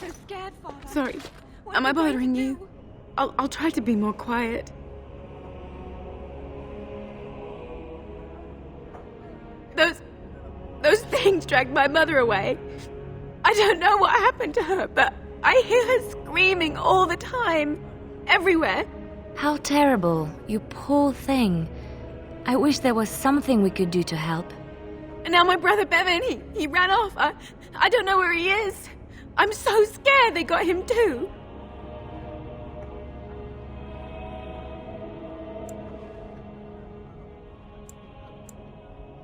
so scared, Father. Sorry. What Am are I we going to bothering do? you? I'll try to be more quiet. Those things dragged my mother away. I don't know what happened to her, but I hear her screaming all the time. Everywhere. How terrible. You poor thing. I wish there was something we could do to help. And now my brother Bevan, he ran off. I don't know where he is. I'm so scared they got him too.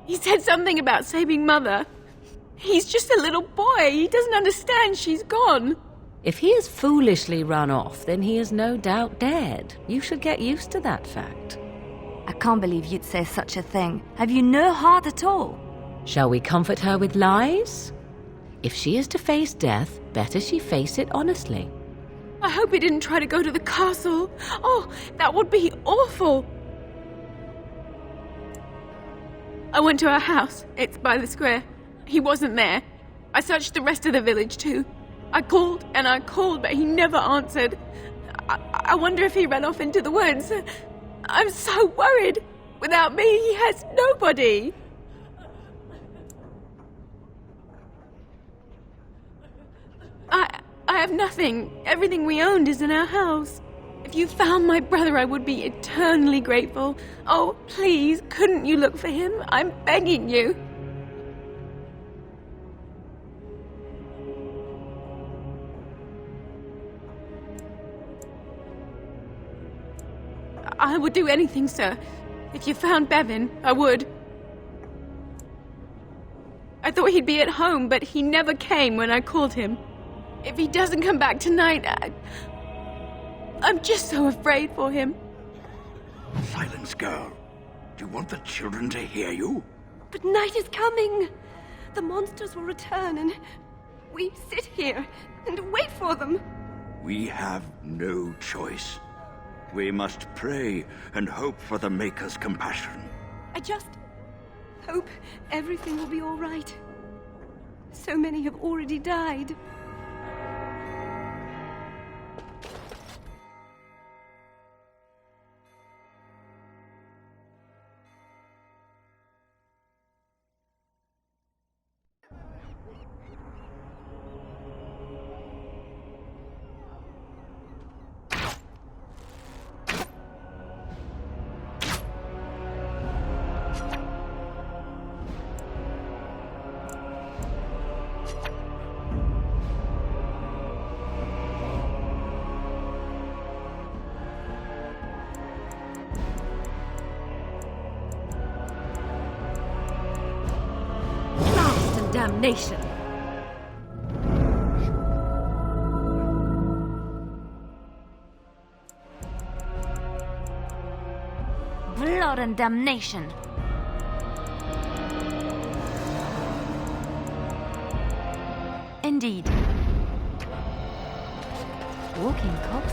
He said something about saving Mother. He's just a little boy. He doesn't understand she's gone. If he has foolishly run off, then he is no doubt dead. You should get used to that fact. I can't believe you'd say such a thing. Have you no heart at all? Shall we comfort her with lies? If she is to face death, better she face it honestly. I hope he didn't try to go to the castle. Oh, that would be awful. I went to our house. It's by the square. He wasn't there. I searched the rest of the village too. I called and I called, but he never answered. I wonder if he ran off into the woods. I'm so worried. Without me, he has nobody. I have nothing. Everything we owned is in our house. If you found my brother, I would be eternally grateful. Oh, please, couldn't you look for him? I'm begging you. I would do anything, sir. If you found Bevan, I would. I thought he'd be at home, but he never came when I called him. If he doesn't come back tonight, I'm just so afraid for him. Silence, girl. Do you want the children to hear you? But night is coming. The monsters will return and we sit here and wait for them. We have no choice. We must pray and hope for the Maker's compassion. I just hope everything will be all right. So many have already died. Damnation! Blood and damnation. Indeed. Walking corpse.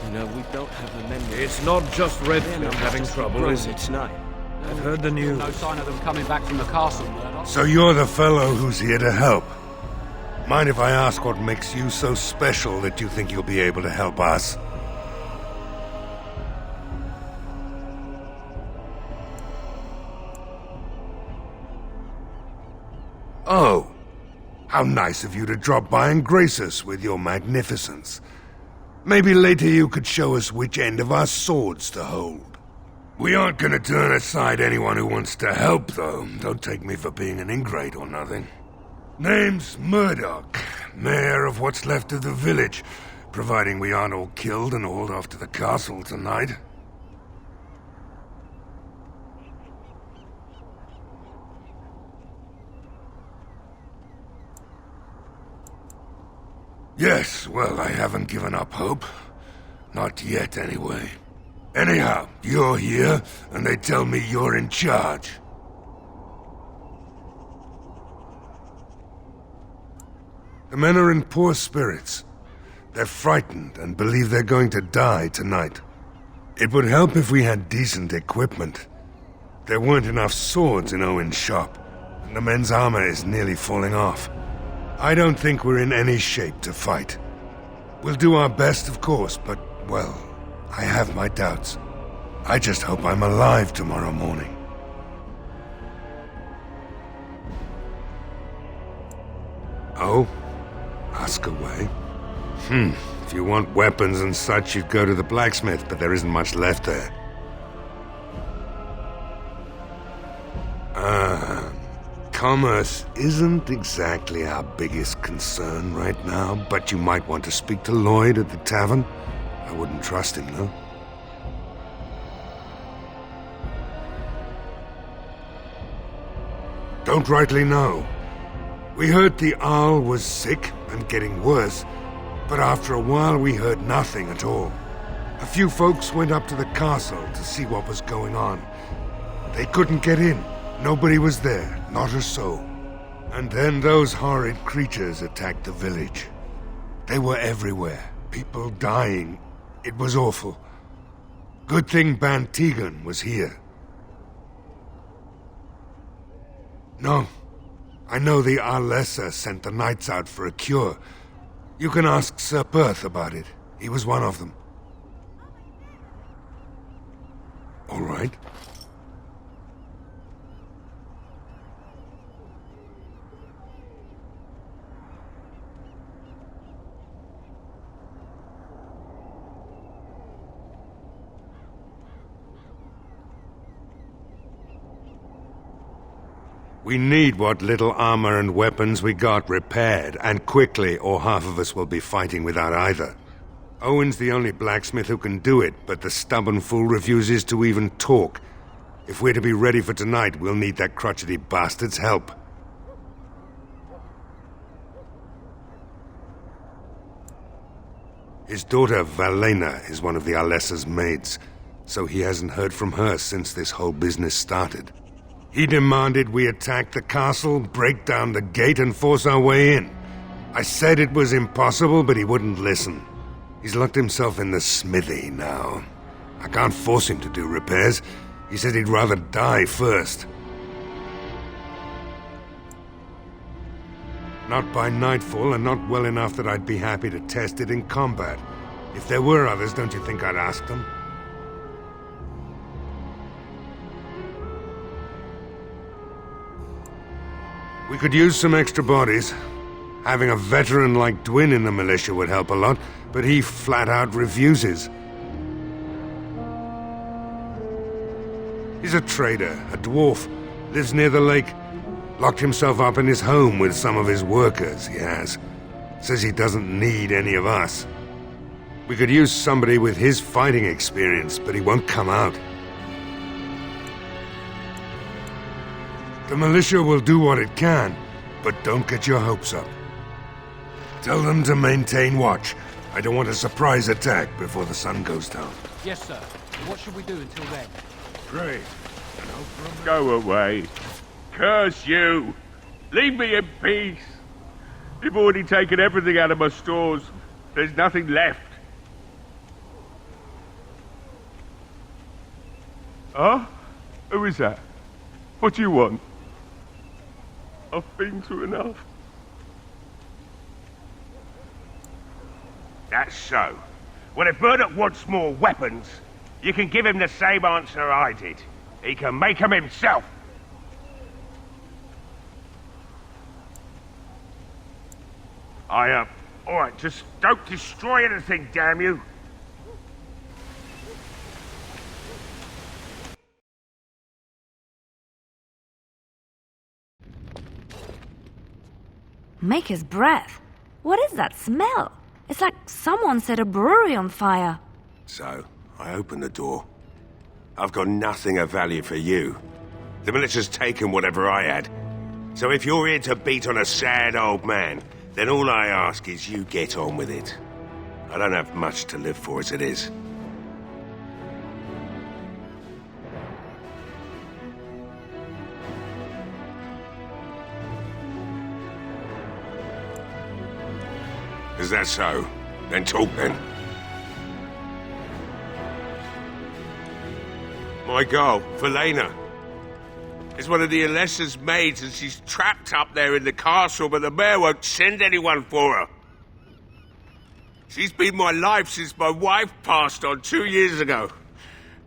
You know, we don't have the memory. It's not just Redfern having trouble, is it? Tonight. I've heard the news. No sign of them coming back from the castle, Murdoch. So you're the fellow who's here to help. Mind if I ask what makes you so special that you think you'll be able to help us? Oh, how nice of you to drop by and grace us with your magnificence. Maybe later you could show us which end of our swords to hold. We aren't gonna turn aside anyone who wants to help, though. Don't take me for being an ingrate or nothing. Name's Murdoch, mayor of what's left of the village, providing we aren't all killed and hauled off to the castle tonight. Yes, well, I haven't given up hope. Not yet, anyway. Anyhow, you're here, and they tell me you're in charge. The men are in poor spirits. They're frightened and believe they're going to die tonight. It would help if we had decent equipment. There weren't enough swords in Owen's shop, and the men's armor is nearly falling off. I don't think we're in any shape to fight. We'll do our best, of course, but, well, I have my doubts. I just hope I'm alive tomorrow morning. Oh? Ask away. If you want weapons and such, you'd go to the blacksmith, but there isn't much left there. Commerce isn't exactly our biggest concern right now, but you might want to speak to Lloyd at the tavern. I wouldn't trust him, though. Don't rightly know. We heard the Arl was sick and getting worse, but after a while we heard nothing at all. A few folks went up to the castle to see what was going on. They couldn't get in. Nobody was there, not a soul. And then those horrid creatures attacked the village. They were everywhere, people dying. It was awful. Good thing Ban Tegan was here. No, I know the Arlessa sent the knights out for a cure. You can ask Sir Perth about it. He was one of them. All right. We need what little armor and weapons we got repaired, and quickly, or half of us will be fighting without either. Owen's the only blacksmith who can do it, but the stubborn fool refuses to even talk. If we're to be ready for tonight, we'll need that crotchety bastard's help. His daughter, Valena, is one of the Arlessa's maids, so he hasn't heard from her since this whole business started. He demanded we attack the castle, break down the gate, and force our way in. I said it was impossible, but he wouldn't listen. He's locked himself in the smithy now. I can't force him to do repairs. He said he'd rather die first. Not by nightfall, and not well enough that I'd be happy to test it in combat. If there were others, don't you think I'd ask them? We could use some extra bodies. Having a veteran like Dwin in the militia would help a lot, but he flat out refuses. He's a trader, a dwarf, lives near the lake. Locked himself up in his home with some of his workers, he has. Says he doesn't need any of us. We could use somebody with his fighting experience, but he won't come out. The militia will do what it can, but don't get your hopes up. Tell them to maintain watch. I don't want a surprise attack before the sun goes down. Yes, sir. What should we do until then? Pray. Go away. Curse you! Leave me in peace! You've already taken everything out of my stores. There's nothing left. Huh? Who is that? What do you want? I've been through enough. That's so. Well, if Murdoch wants more weapons, you can give him the same answer I did. He can make them himself. Alright, just don't destroy anything, damn you. Maker's breath. What is that smell? It's like someone set a brewery on fire. So, I opened the door. I've got nothing of value for you. The militia's taken whatever I had. So if you're here to beat on a sad old man, then all I ask is you get on with it. I don't have much to live for as it is. Is that so? Then talk then. My girl, Valena, is one of the Alessa's maids, and she's trapped up there in the castle, but the mayor won't send anyone for her. She's been my life since my wife passed on 2 years ago.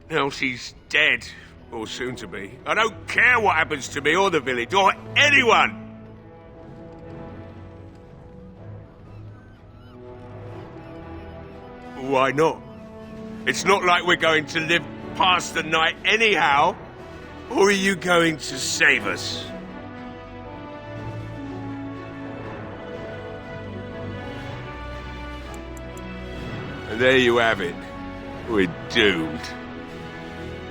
Now she's dead, or soon to be. I don't care what happens to me or the village, or anyone! Why not? It's not like we're going to live past the night anyhow. Or are you going to save us? And there you have it. We're doomed.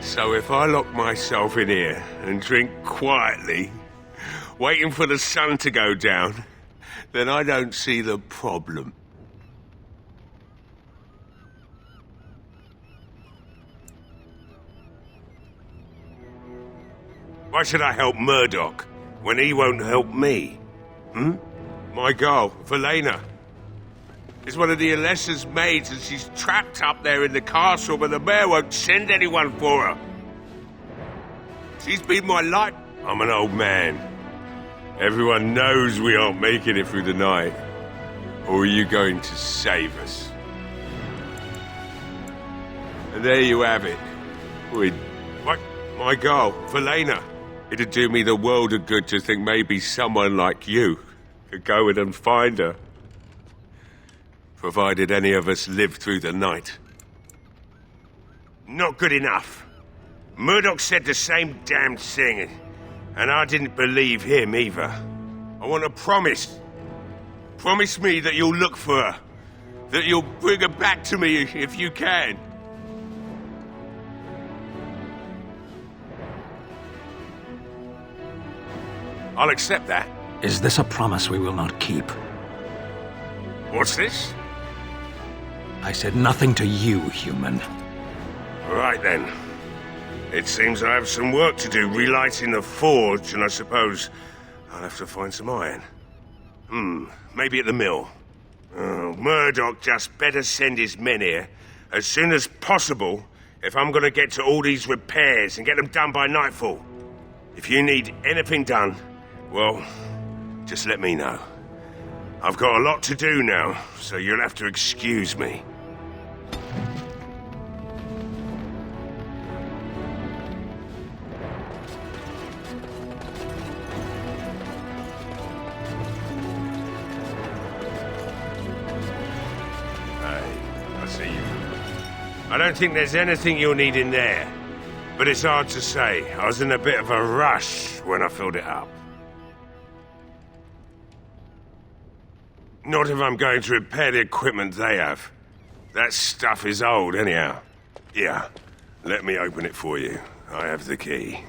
So if I lock myself in here and drink quietly, waiting for the sun to go down, then I don't see the problem. Why should I help Murdoch when he won't help me? My girl, Velena, is one of the Alessa's maids, and she's trapped up there in the castle, but the mayor won't send anyone for her. She's been my life. I'm an old man. Everyone knows we aren't making it through the night. Or are you going to save us? And there you have it. What? My girl, Velena. It'd do me the world of good to think maybe someone like you could go in and find her. Provided any of us live through the night. Not good enough. Murdoch said the same damn thing, and I didn't believe him either. I want a promise. Promise me that you'll look for her. That you'll bring her back to me if you can. I'll accept that. Is this a promise we will not keep? What's this? I said nothing to you, human. Right then. It seems I have some work to do relighting the forge, and I suppose I'll have to find some iron. Maybe at the mill. Oh, Murdoch just better send his men here as soon as possible if I'm gonna get to all these repairs and get them done by nightfall. If you need anything done, well, just let me know. I've got a lot to do now, so you'll have to excuse me. I see you. I don't think there's anything you'll need in there, but it's hard to say. I was in a bit of a rush when I filled it up. Not if I'm going to repair the equipment they have. That stuff is old, anyhow. Yeah, let me open it for you. I have the key.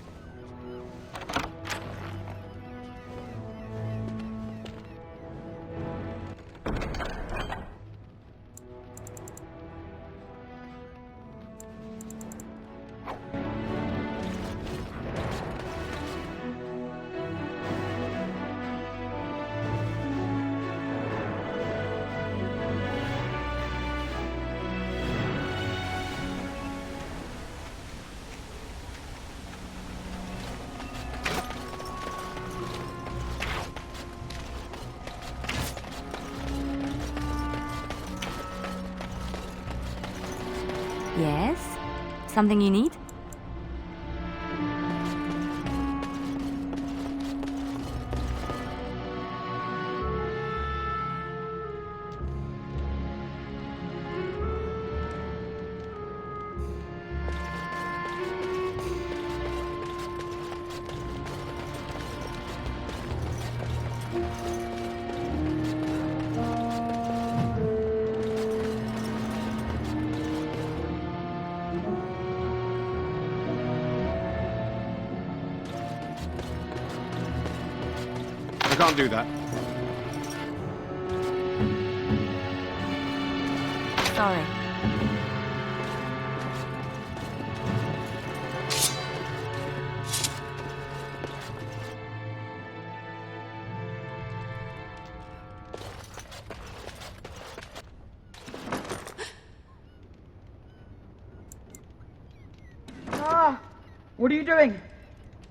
Yes? Something you need? I can't do that. Sorry. What are you doing?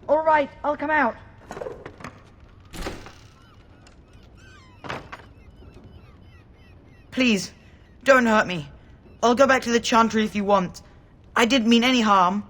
All right, I'll come out. Please, Don't hurt me. I'll go back to the Chantry if you want. I didn't mean any harm.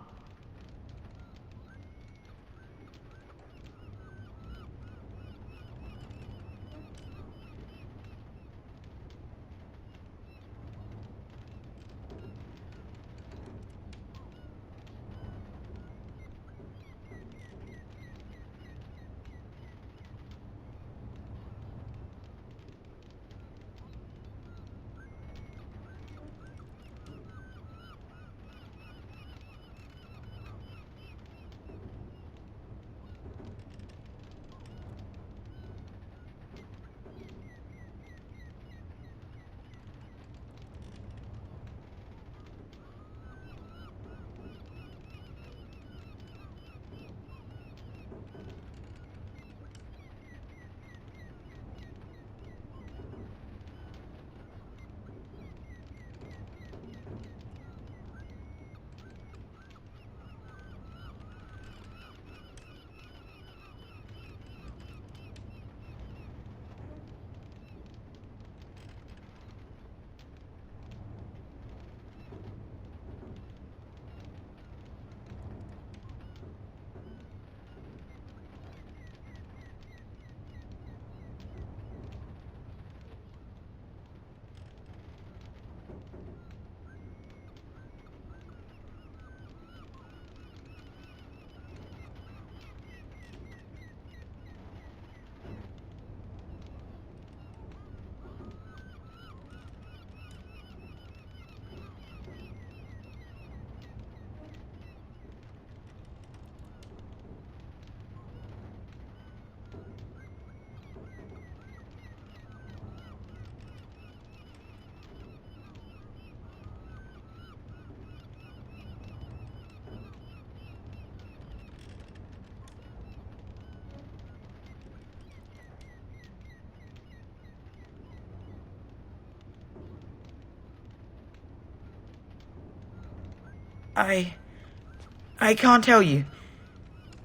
I can't tell you.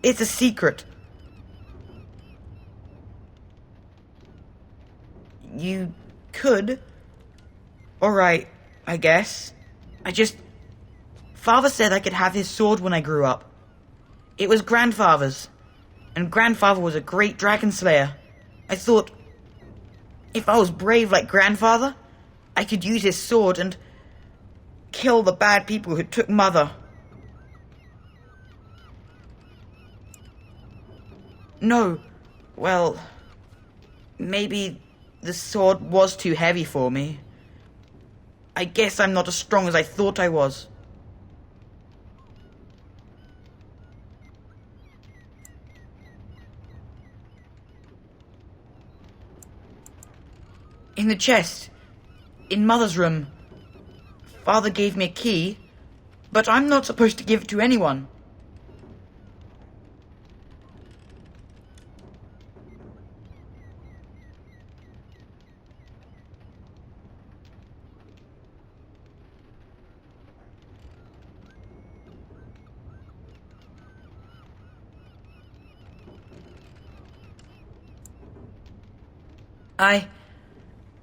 It's a secret. You could. Alright, I guess. Father said I could have his sword when I grew up. It was Grandfather's. And Grandfather was a great dragon slayer. I thought, if I was brave like Grandfather, I could use his sword and kill the bad people who took Mother. No, well, maybe the sword was too heavy for me. I guess I'm not as strong as I thought I was. In the chest, in Mother's room. Father gave me a key, but I'm not supposed to give it to anyone.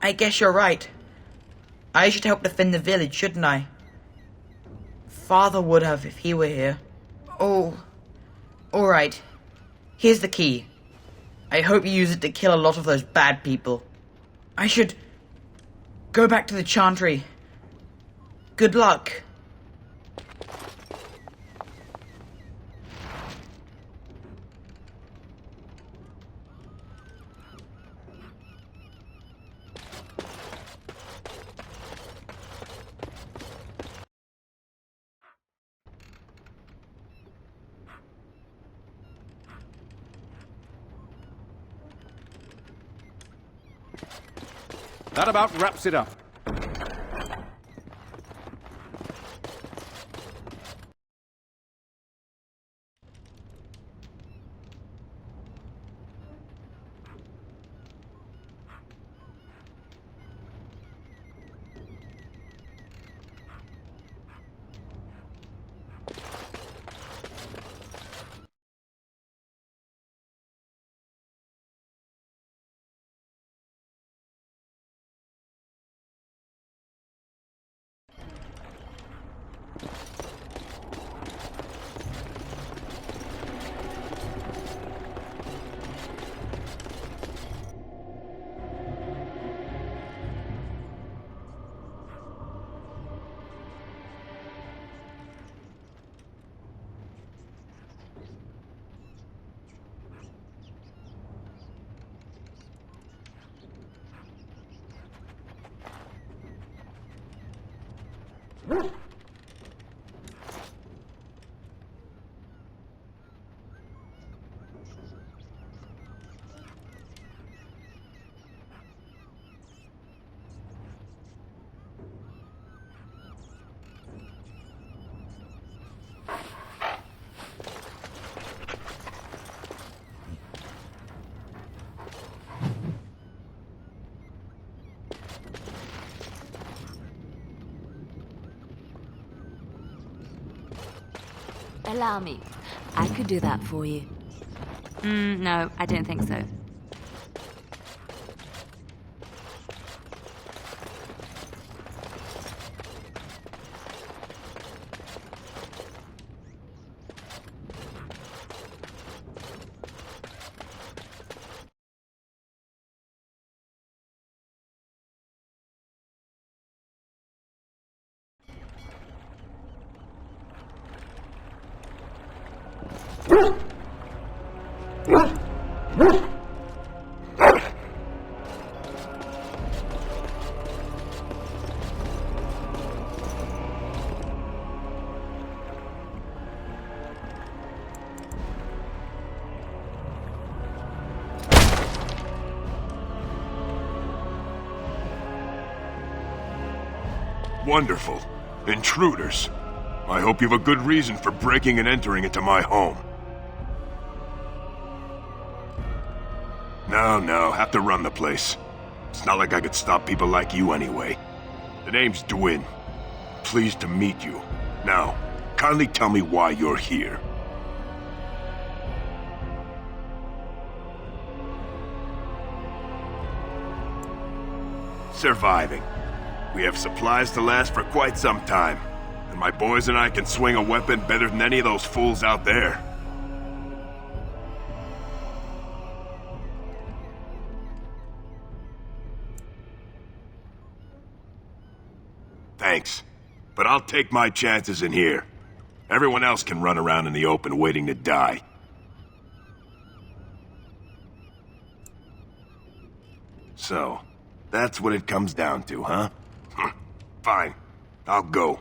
I guess you're right. I should help defend the village, shouldn't I? Father would have if he were here. Oh, alright. Here's the key. I hope you use it to kill a lot of those bad people. I should go back to the Chantry. Good luck. That about wraps it up. Allow me. I could do that for you. No, I don't think so. Wonderful. Intruders. I hope you have a good reason for breaking and entering into my home. No, have to run the place. It's not like I could stop people like you anyway. The name's Dwyn. Pleased to meet you. Now, kindly tell me why you're here. Surviving. We have supplies to last for quite some time. And my boys and I can swing a weapon better than any of those fools out there. Thanks. But I'll take my chances in here. Everyone else can run around in the open waiting to die. So, that's what it comes down to, huh? Fine. I'll go.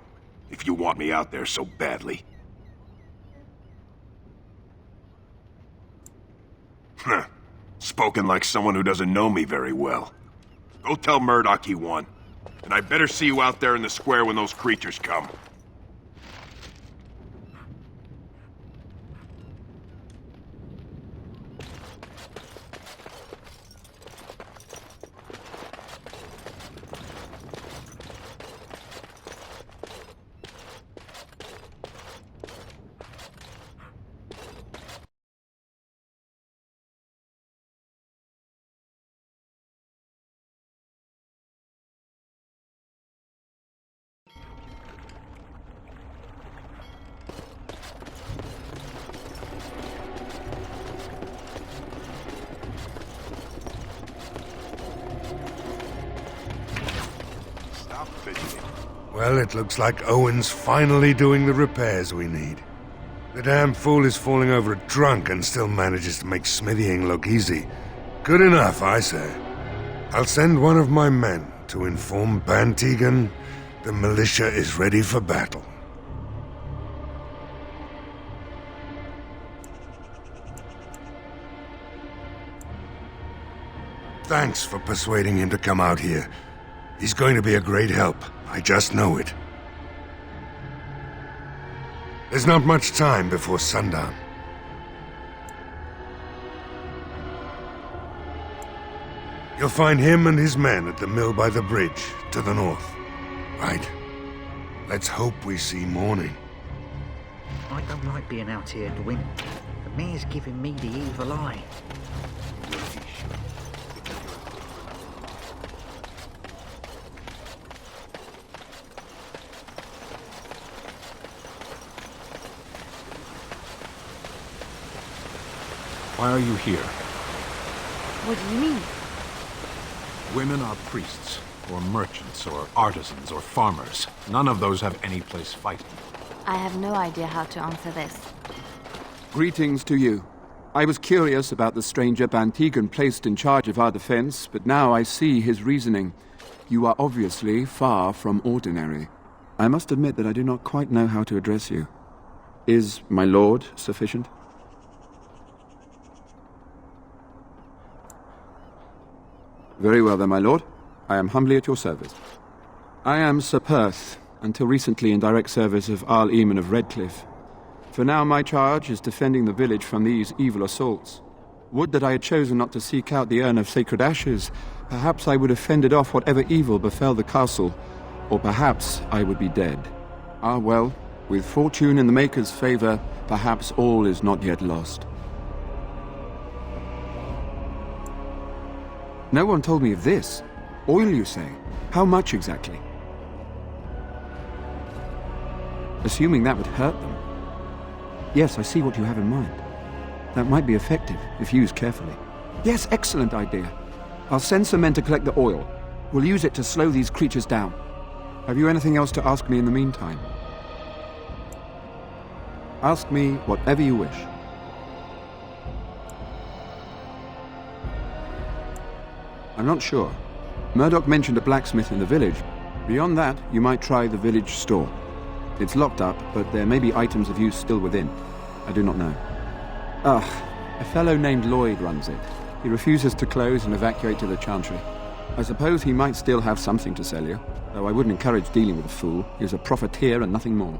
If you want me out there so badly. Spoken like someone who doesn't know me very well. Go tell Murdoch he won. And I better see you out there in the square when those creatures come. Well, it looks like Owen's finally doing the repairs we need. The damn fool is falling over drunk and still manages to make smithying look easy. Good enough, I say. I'll send one of my men to inform Bantegan the militia is ready for battle. Thanks for persuading him to come out here. He's going to be a great help. I just know it. There's not much time before sundown. You'll find him and his men at the mill by the bridge, to the north. Right. Let's hope we see morning. I don't like being out here, Dwyn. The mayor's giving me the evil eye. Why are you here? What do you mean? Women are priests, or merchants, or artisans, or farmers. None of those have any place fighting. I have no idea how to answer this. Greetings to you. I was curious about the stranger Bantegan placed in charge of our defense, but now I see his reasoning. You are obviously far from ordinary. I must admit that I do not quite know how to address you. Is my lord sufficient? Very well then, my lord. I am humbly at your service. I am Sir Perth, until recently in direct service of Arl Eamon of Redcliffe. For now my charge is defending the village from these evil assaults. Would that I had chosen not to seek out the urn of sacred ashes. Perhaps I would have fended off whatever evil befell the castle, or perhaps I would be dead. Ah well, with fortune in the Maker's favour, perhaps all is not yet lost. No one told me of this. Oil, you say? How much exactly? Assuming that would hurt them. Yes, I see what you have in mind. That might be effective, if used carefully. Yes, excellent idea. I'll send some men to collect the oil. We'll use it to slow these creatures down. Have you anything else to ask me in the meantime? Ask me whatever you wish. I'm not sure. Murdoch mentioned a blacksmith in the village. Beyond that, you might try the village store. It's locked up, but there may be items of use still within. I do not know. A fellow named Lloyd runs it. He refuses to close and evacuate to the Chantry. I suppose he might still have something to sell you, though I wouldn't encourage dealing with a fool. He's a profiteer and nothing more.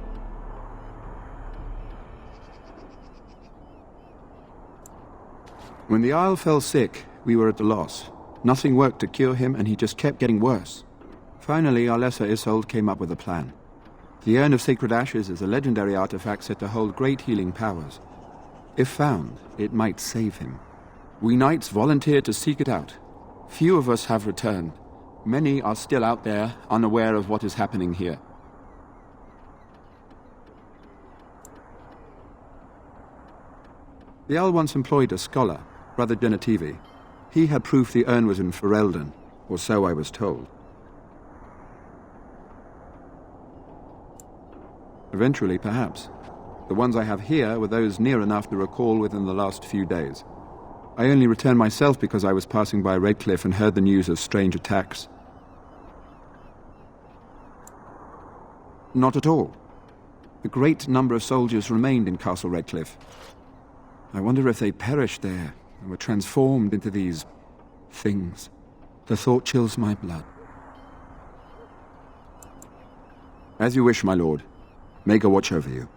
When the Isle fell sick, we were at a loss. Nothing worked to cure him, and he just kept getting worse. Finally, our lesser Isolde came up with a plan. The Urn of Sacred Ashes is a legendary artifact said to hold great healing powers. If found, it might save him. We knights volunteered to seek it out. Few of us have returned. Many are still out there, unaware of what is happening here. The Earl once employed a scholar, Brother Genetivi. He had proof the urn was in Ferelden, or so I was told. Eventually, perhaps. The ones I have here were those near enough to recall within the last few days. I only returned myself because I was passing by Redcliffe and heard the news of strange attacks. Not at all. A great number of soldiers remained in Castle Redcliffe. I wonder if they perished there and were transformed into these things. The thought chills my blood. As you wish, my lord. May God watch over you.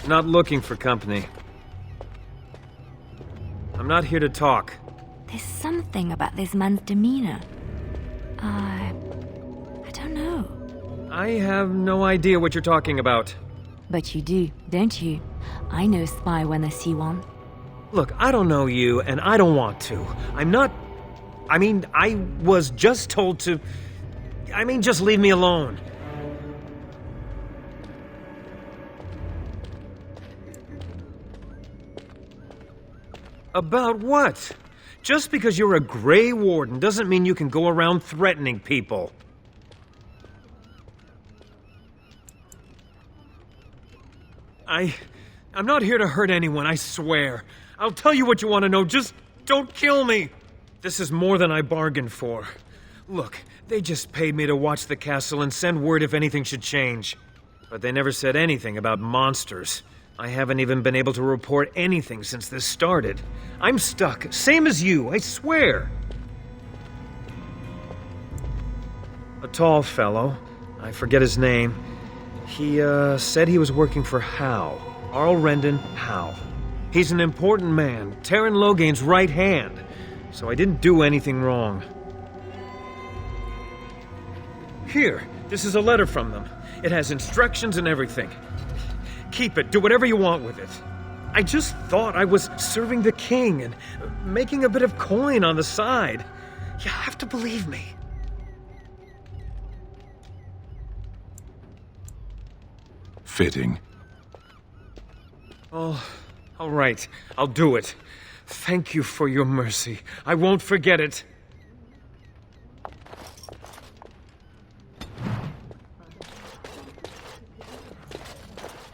Not looking for company. I'm not here to talk. There's something about this man's demeanor. I don't know. I have no idea what you're talking about. But you do, don't you? I know a spy when I see one. Look, I don't know you, and I don't want to. I was just told to... just leave me alone. About what? Just because you're a Grey Warden doesn't mean you can go around threatening people. I'm not here to hurt anyone, I swear. I'll tell you what you want to know, just don't kill me! This is more than I bargained for. Look, they just paid me to watch the castle and send word if anything should change. But they never said anything about monsters. I haven't even been able to report anything since this started. I'm stuck, same as you, I swear. A tall fellow, I forget his name. He, said he was working for Howe. Arl Rendon Howe. He's an important man, Terran Logain's right hand. So I didn't do anything wrong. Here, this is a letter from them. It has instructions and everything. Keep it, do whatever you want with it. I just thought I was serving the king and making a bit of coin on the side. You have to believe me. Fitting. Oh, all right. I'll do it. Thank you for your mercy. I won't forget it.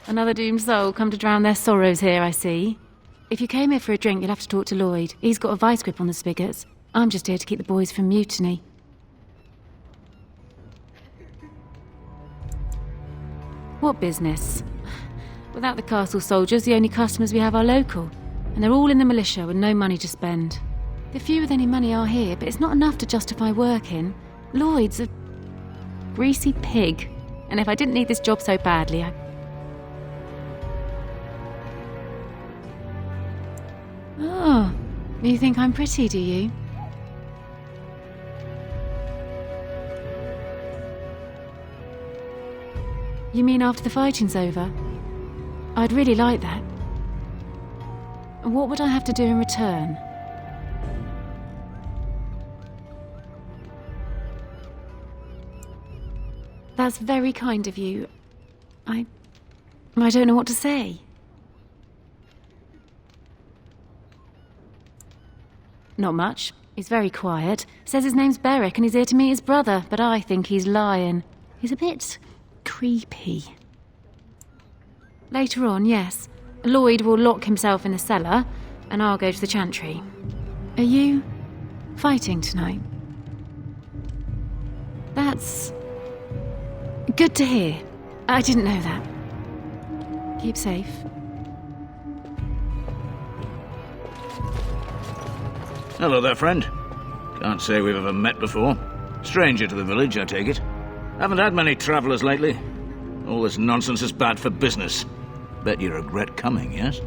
Another doomed soul come to drown their sorrows here, I see. If you came here for a drink, you'll have to talk to Lloyd. He's got a vice grip on the spigots. I'm just here to keep the boys from mutiny. What business? Without the castle soldiers, the only customers we have are local. And they're all in the militia with no money to spend. The few with any money are here, but it's not enough to justify working. Lloyd's a greasy pig. And if I didn't need this job so badly, Oh, you think I'm pretty, do you? You mean after the fighting's over? I'd really like that. What would I have to do in return? That's very kind of you. I don't know what to say. Not much. He's very quiet. Says his name's Beric and he's here to meet his brother, but I think he's lying. He's a bit creepy. Later on, yes. Lloyd will lock himself in the cellar, and I'll go to the chantry. Are you fighting tonight? That's good to hear. I didn't know that. Keep safe. Hello there, friend. Can't say we've ever met before. Stranger to the village, I take it. Haven't had many travellers lately. All this nonsense is bad for business. Bet you regret coming, yes?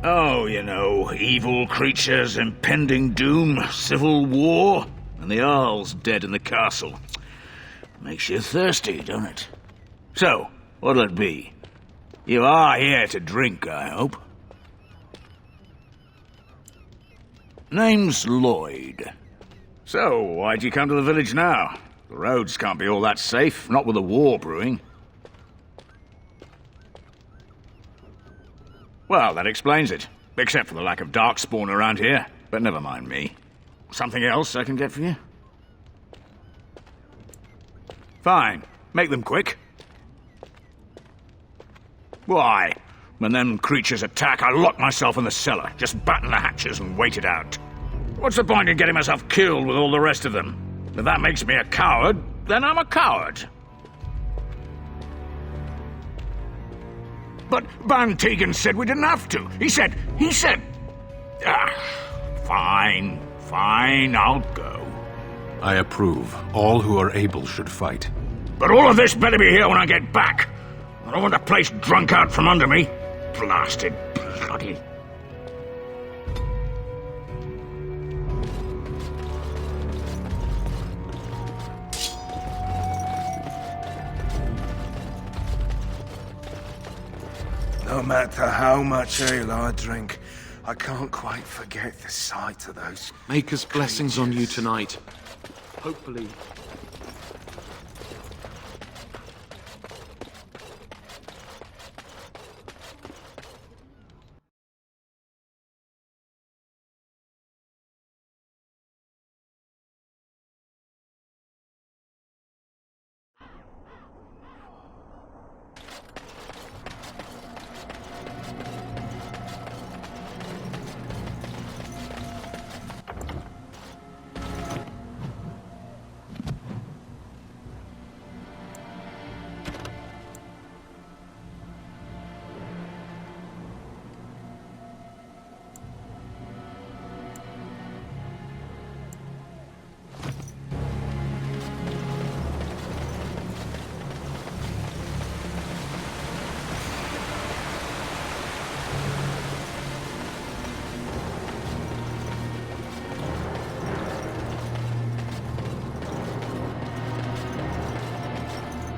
Oh, you know, evil creatures, impending doom, civil war, and the Earl's dead in the castle. Makes you thirsty, don't it? So, what'll it be? You are here to drink, I hope. Name's Lloyd. So, why'd you come to the village now? The roads can't be all that safe, not with a war brewing. Well, that explains it. Except for the lack of darkspawn around here. But never mind me. Something else I can get for you? Fine. Make them quick. Why? When them creatures attack, I lock myself in the cellar. Just batten the hatches and wait it out. What's the point in getting myself killed with all the rest of them? If that makes me a coward, then I'm a coward. But Van Tegan said we didn't have to. He said... Fine, I'll go. I approve. All who are able should fight. But all of this better be here when I get back. I don't want the place drunk out from under me. Blasted bloody... No matter how much ale I drink, I can't quite forget the sight of those... Maker's blessings on you tonight. Hopefully...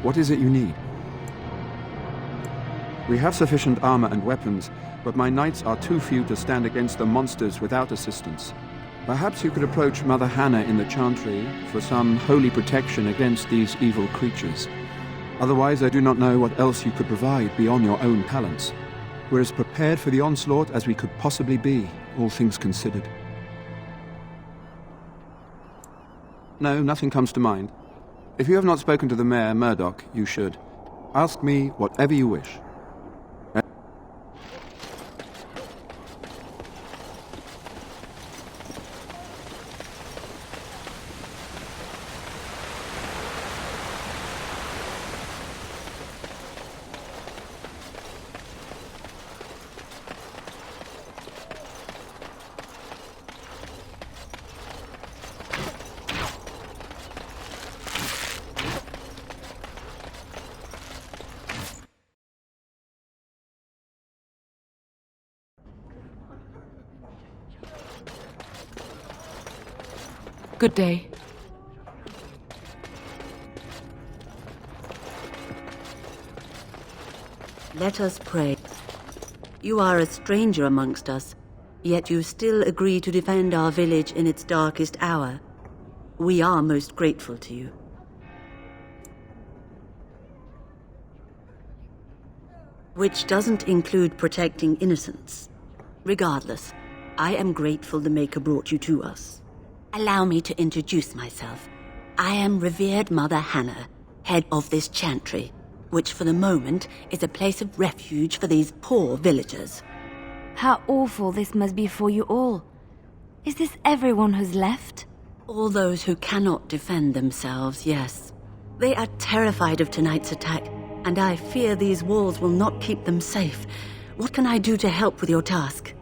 What is it you need? We have sufficient armor and weapons, but my knights are too few to stand against the monsters without assistance. Perhaps you could approach Mother Hannah in the Chantry for some holy protection against these evil creatures. Otherwise, I do not know what else you could provide beyond your own talents. We're as prepared for the onslaught as we could possibly be, all things considered. No, nothing comes to mind. If you have not spoken to the Mayor, Murdoch, you should. Ask me whatever you wish. Good day. Let us pray. You are a stranger amongst us, yet you still agree to defend our village in its darkest hour. We are most grateful to you. Which doesn't include protecting innocents. Regardless, I am grateful the Maker brought you to us. Allow me to introduce myself. I am revered Mother Hannah, head of this chantry, which for the moment is a place of refuge for these poor villagers. How awful this must be for you all. Is this everyone who's left? All those who cannot defend themselves, yes. They are terrified of tonight's attack, and I fear these walls will not keep them safe. What can I do to help with your task?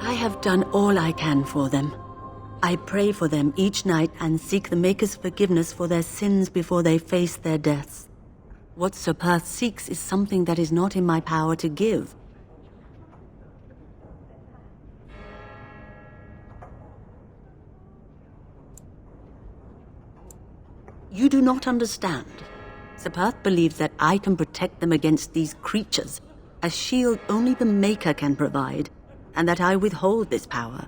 I have done all I can for them. I pray for them each night and seek the Maker's forgiveness for their sins before they face their deaths. What Sir Perth seeks is something that is not in my power to give. You do not understand. Sir Perth believes that I can protect them against these creatures, a shield only the Maker can provide, and that I withhold this power.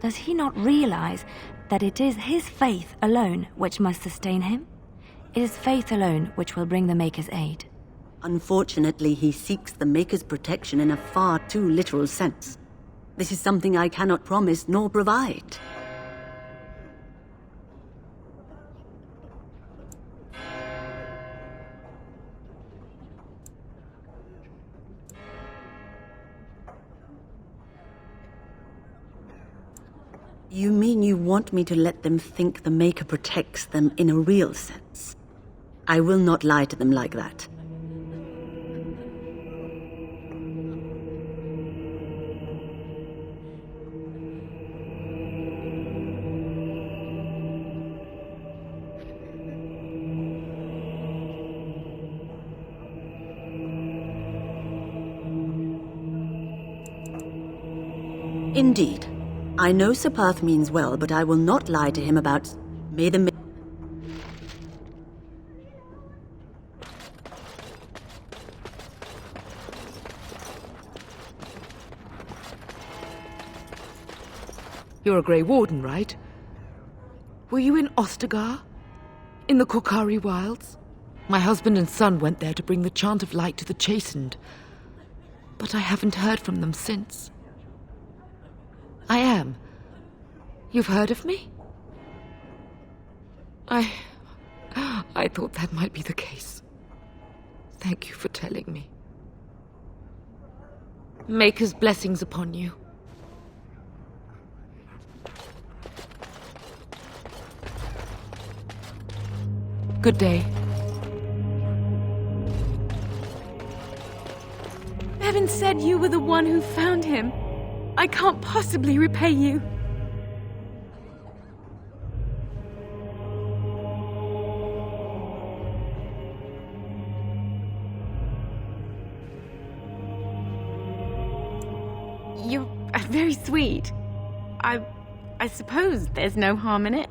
Does he not realize that it is his faith alone which must sustain him? It is faith alone which will bring the Maker's aid. Unfortunately, he seeks the Maker's protection in a far too literal sense. This is something I cannot promise nor provide. You mean you want me to let them think the Maker protects them in a real sense? I will not lie to them like that. Indeed. I know Sir Perth means well, but I will not lie to him about... May the... You're a Grey Warden, right? Were you in Ostagar? In the Korkari Wilds? My husband and son went there to bring the chant of light to the chastened, but I haven't heard from them since. I am. You've heard of me? I thought that might be the case. Thank you for telling me. Maker's blessings upon you. Good day. Devin said you were the one who found him. I can't possibly repay you. You're very sweet. I suppose there's no harm in it.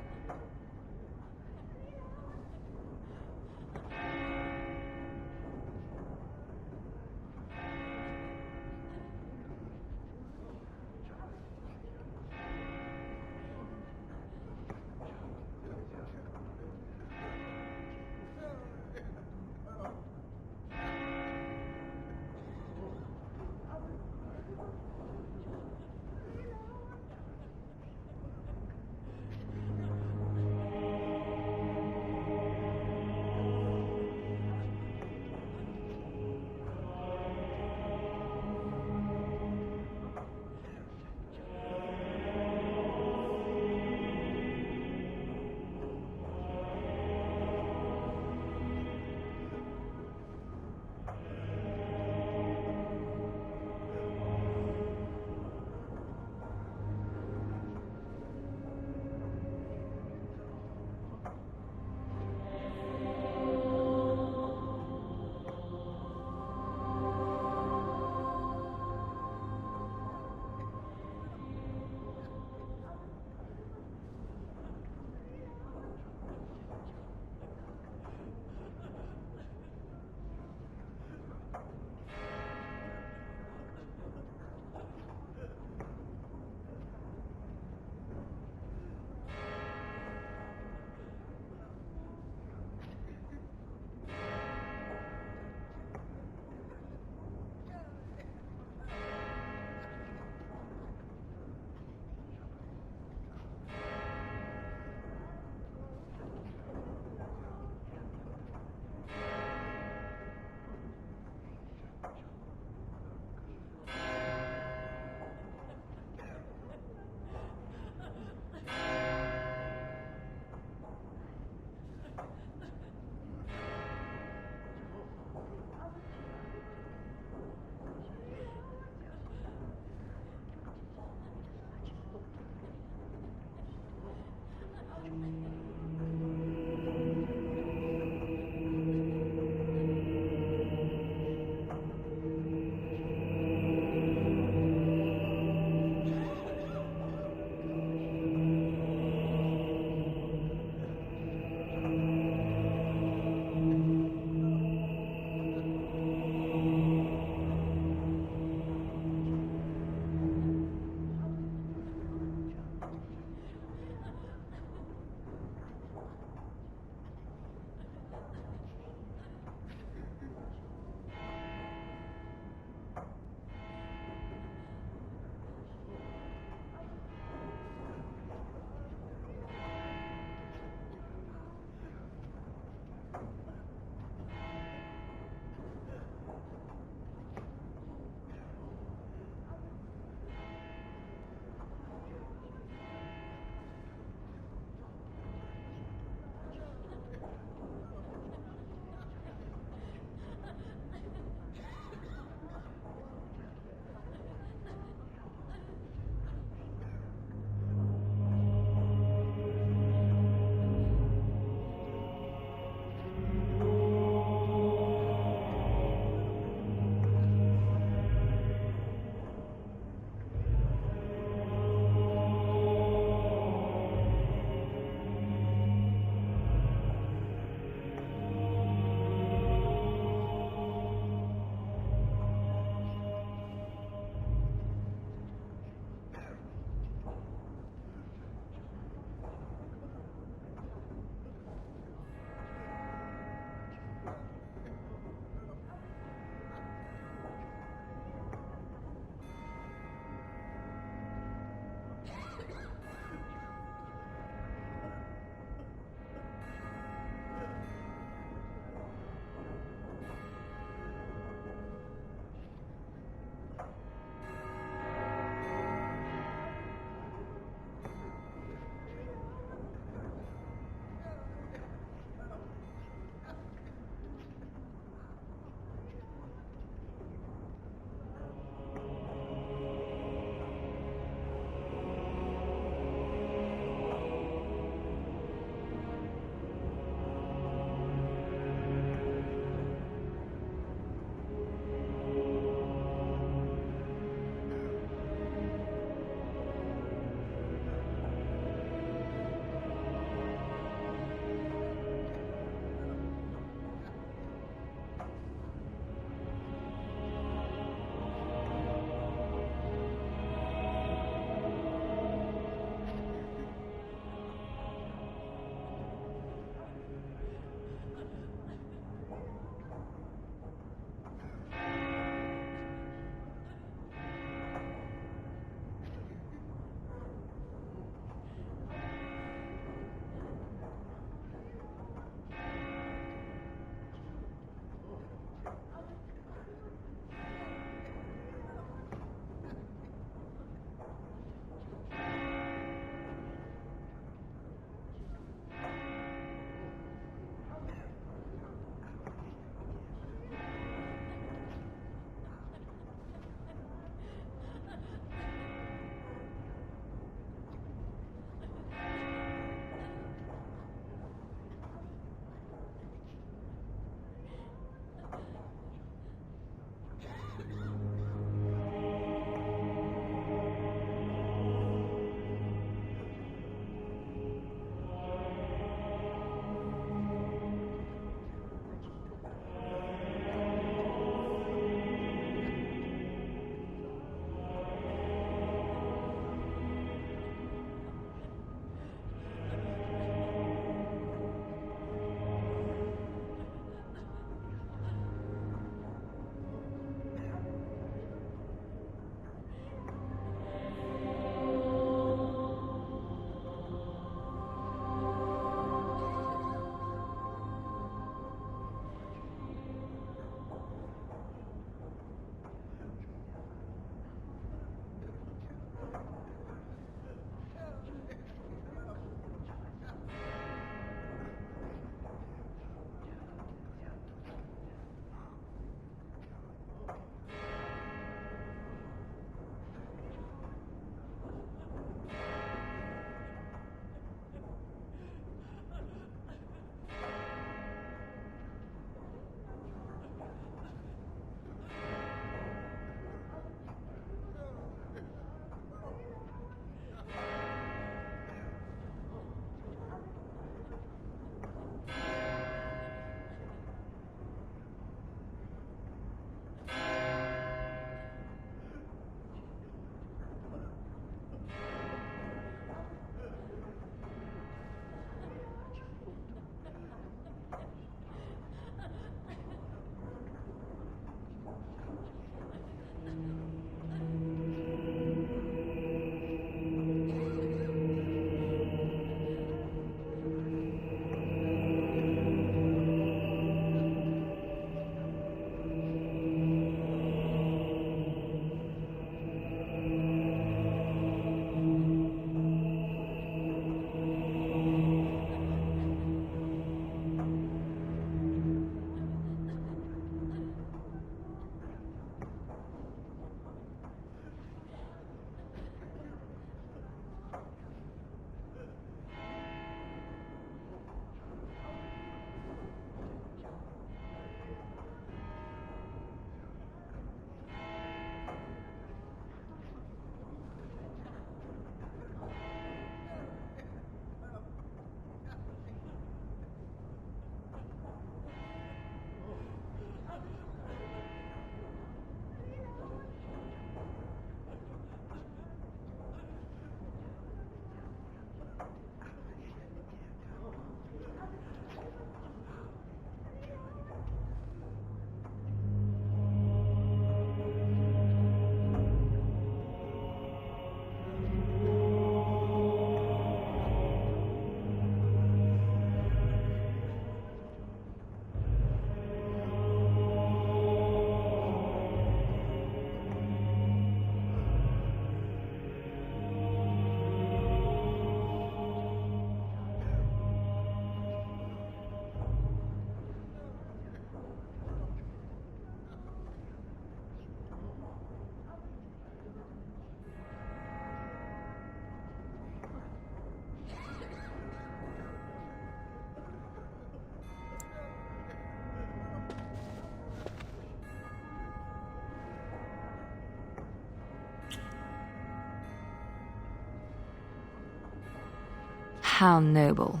How noble.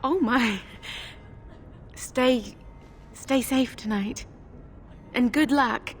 Oh my. Stay safe tonight. And good luck.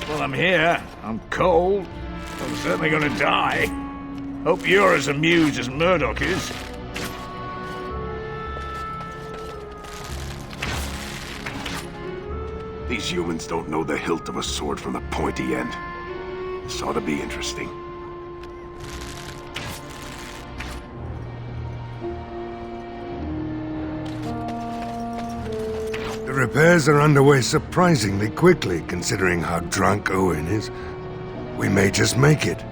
Well, I'm here. I'm cold. I'm certainly gonna die. Hope you're as amused as Murdoch is. These humans don't know the hilt of a sword from the pointy end. This ought to be interesting. The repairs are underway surprisingly quickly, considering how drunk Owen is. We may just make it.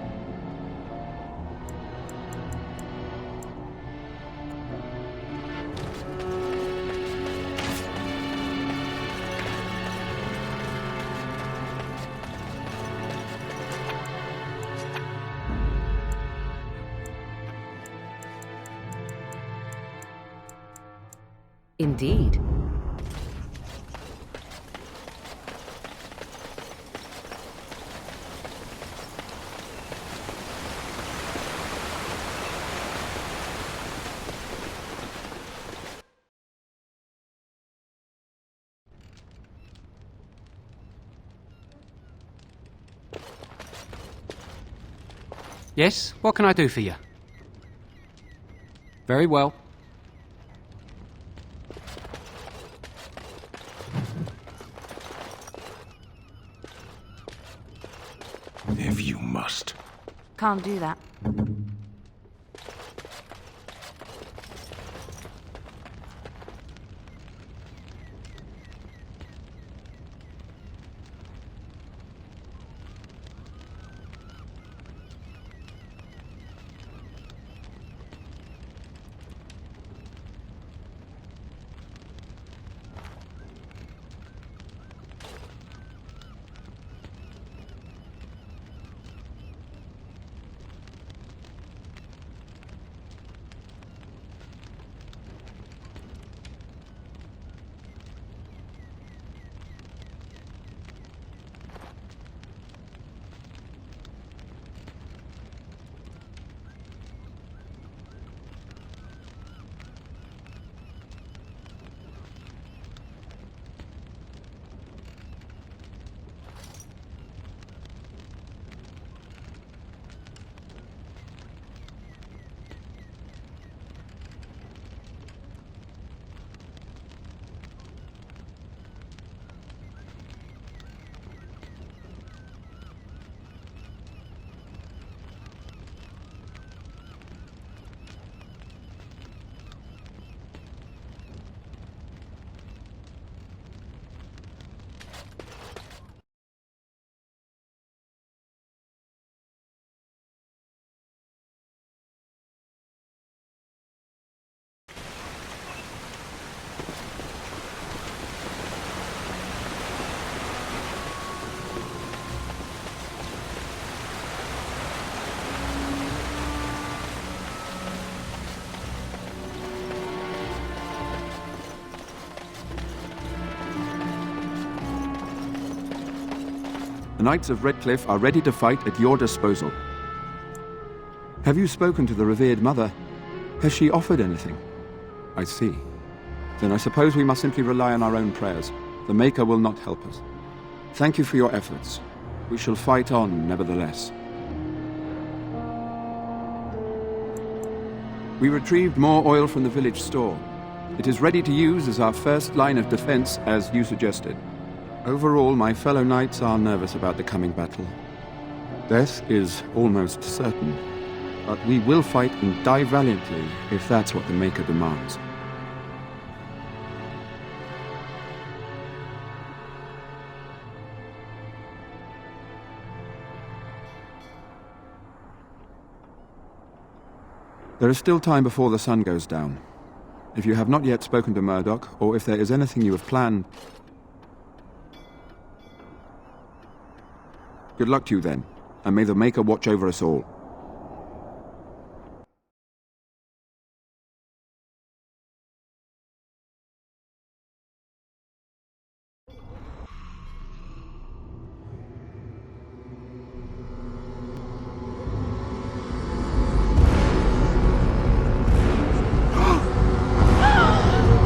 Indeed. Yes? What can I do for you? Very well. If you must. Can't do that. The Knights of Redcliffe are ready to fight at your disposal. Have you spoken to the revered mother? Has she offered anything? I see. Then I suppose we must simply rely on our own prayers. The Maker will not help us. Thank you for your efforts. We shall fight on, nevertheless. We retrieved more oil from the village store. It is ready to use as our first line of defense, as you suggested. Overall, my fellow knights are nervous about the coming battle. Death is almost certain, but we will fight and die valiantly if that's what the Maker demands. There is still time before the sun goes down. If you have not yet spoken to Murdoch, or if there is anything you have planned, good luck to you then, and may the Maker watch over us all.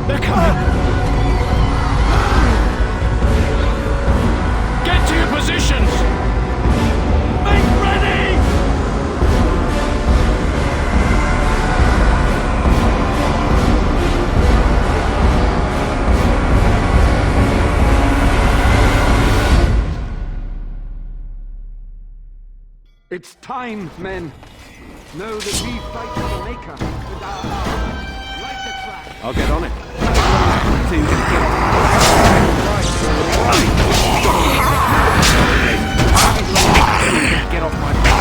They're coming! Get to your positions! time, men. Know that we fight for the Maker and our arms. Light the track. I'll get on it. Get off my back.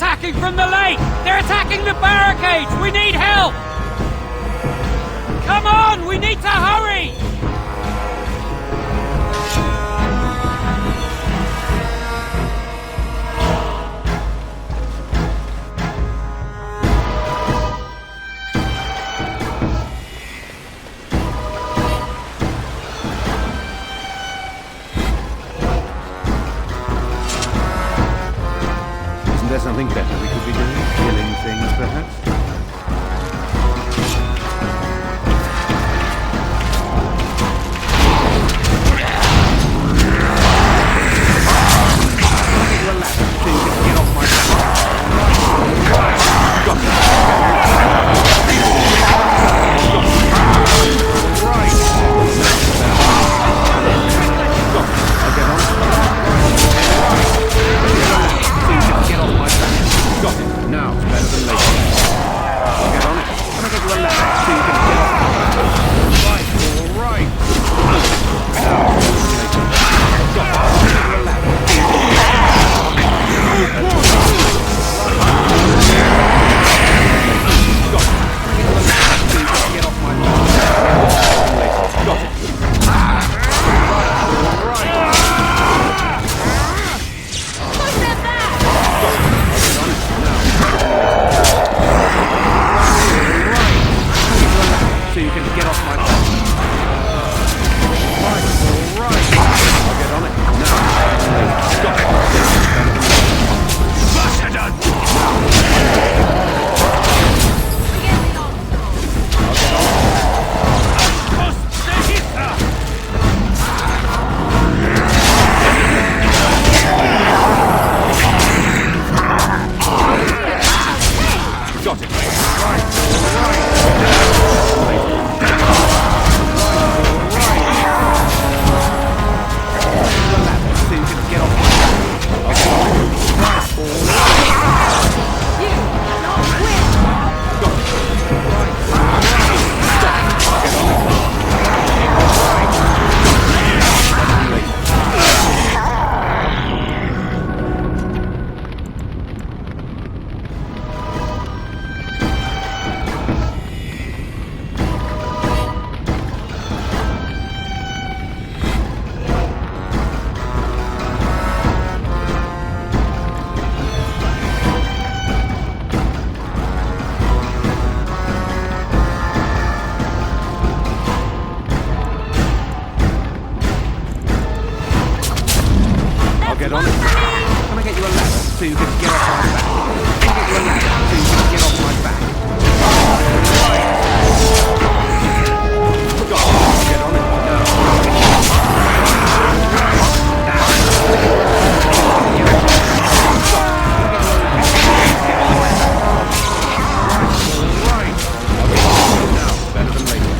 attacking from the lake! They're attacking the barricades! We need help! Come on! We need to hurry! Isn't there something better we could be doing? Killing things, perhaps? Got it. Now it's better than later. so you can get off my back. Make it relax so you can get off my back. Go on, get on it now. Better than later.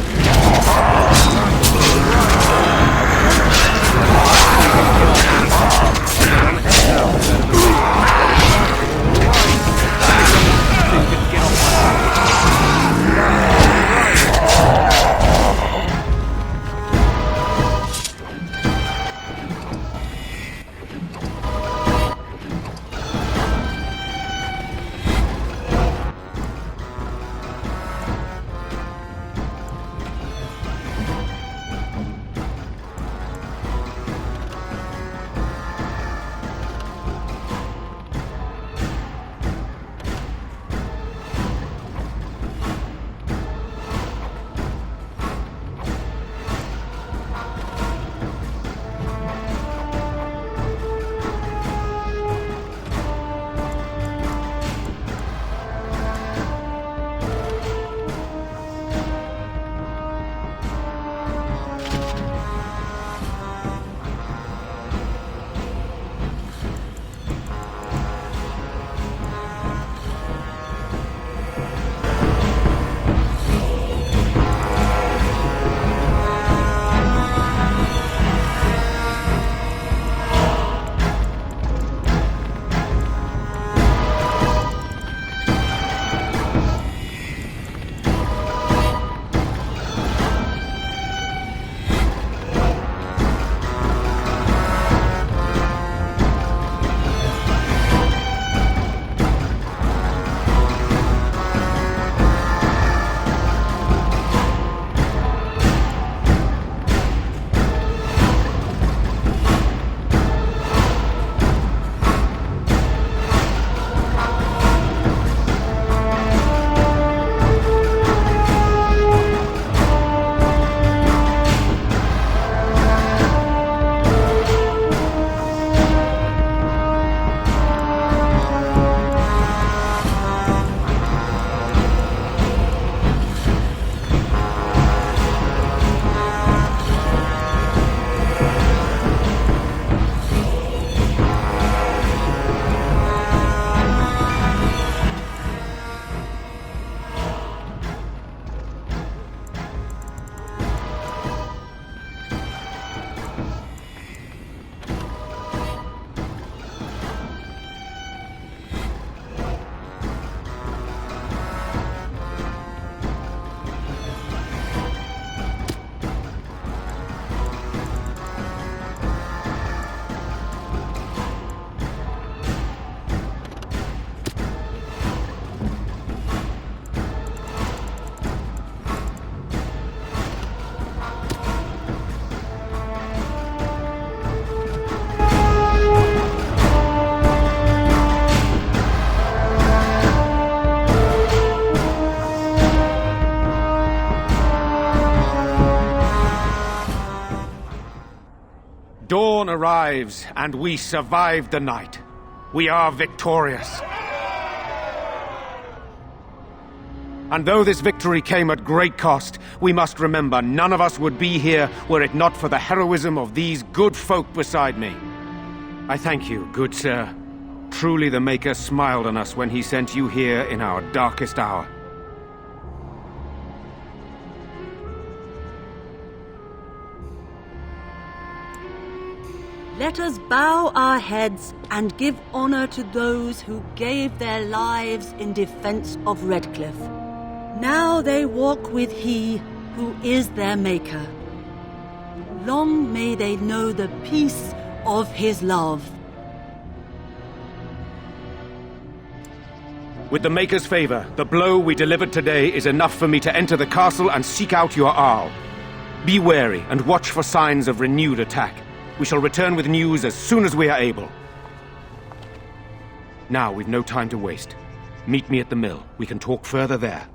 Dawn arrives, and we survive the night. We are victorious. And though this victory came at great cost, we must remember none of us would be here were it not for the heroism of these good folk beside me. I thank you, good sir. Truly the Maker smiled on us when he sent you here in our darkest hour. Let us bow our heads and give honor to those who gave their lives in defense of Redcliffe. Now they walk with He who is their Maker. Long may they know the peace of His love. With the Maker's favor, the blow we delivered today is enough for me to enter the castle and seek out your Arl. Be wary and watch for signs of renewed attack. We shall return with news as soon as we are able. Now we've no time to waste. Meet me at the mill. We can talk further there.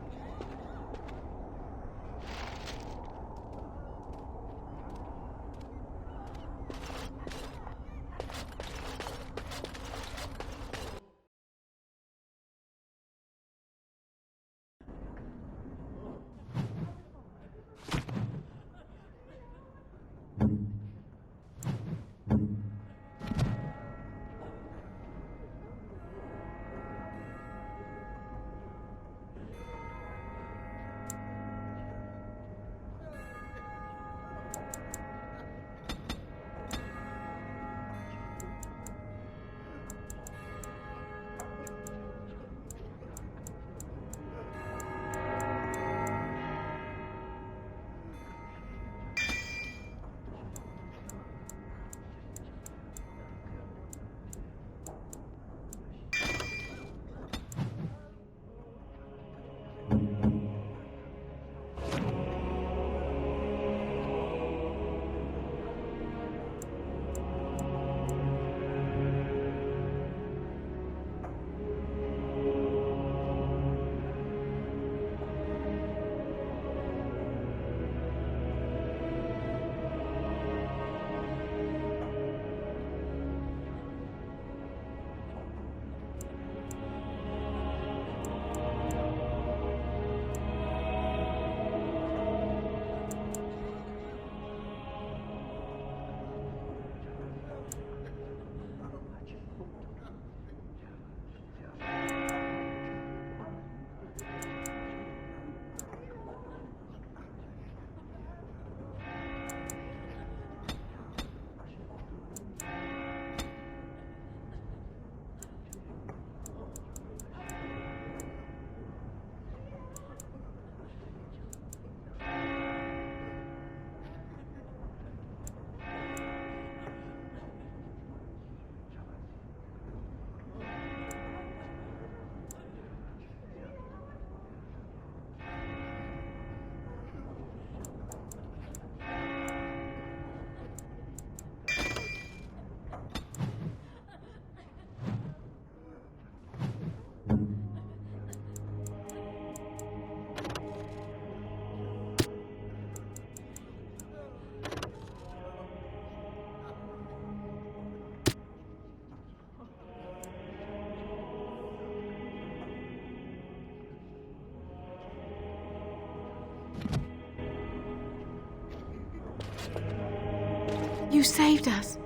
You saved us.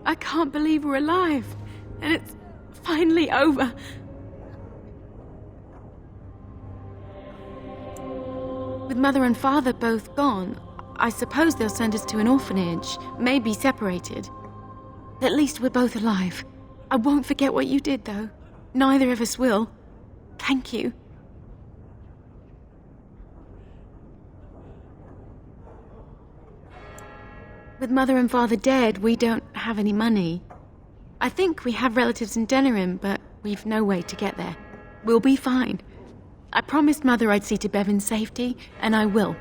I can't believe we're alive, and it's finally over. With Mother and Father both gone, I suppose they'll send us to an orphanage, maybe separated. At least we're both alive. I won't forget what you did, though. Neither of us will. Thank you. With Mother and Father dead, we don't have any money. I think we have relatives in Denerim, but we've no way to get there. We'll be fine. I promised Mother I'd see to Bevan's safety, and I will.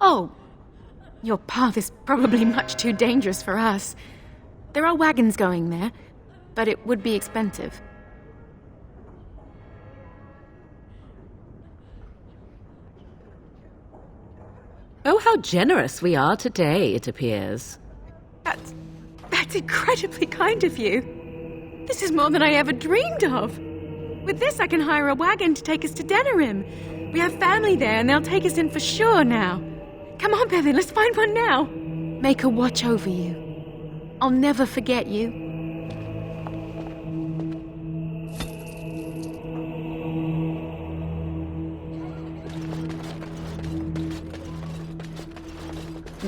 Oh, your path is probably much too dangerous for us. There are wagons going there, but it would be expensive. Oh, how generous we are today, it appears. That's incredibly kind of you. This is more than I ever dreamed of. With this, I can hire a wagon to take us to Denerim. We have family there, and they'll take us in for sure now. Come on, Bevan, let's find one now. Make her watch over you. I'll never forget you.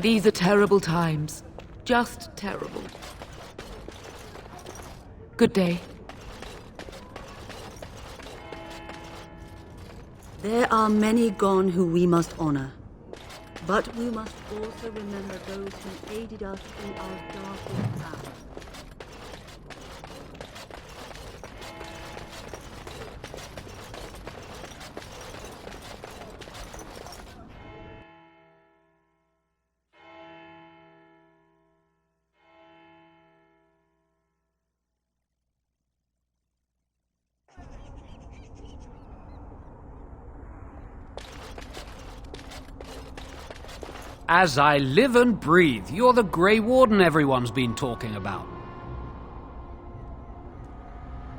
These are terrible times. Just terrible. Good day. There are many gone who we must honor. But we must also remember those who aided us in our darkest hour. As I live and breathe, you're the Grey Warden everyone's been talking about.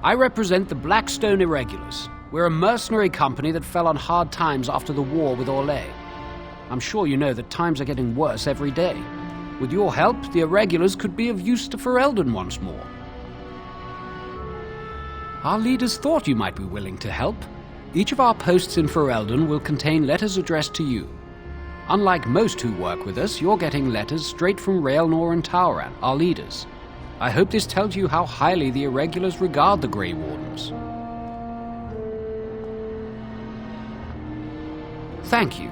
I represent the Blackstone Irregulars. We're a mercenary company that fell on hard times after the war with Orlais. I'm sure you know that times are getting worse every day. With your help, the Irregulars could be of use to Ferelden once more. Our leaders thought you might be willing to help. Each of our posts in Ferelden will contain letters addressed to you. Unlike most who work with us, you're getting letters straight from Raelnor and Tauran, our leaders. I hope this tells you how highly the Irregulars regard the Grey Wardens. Thank you.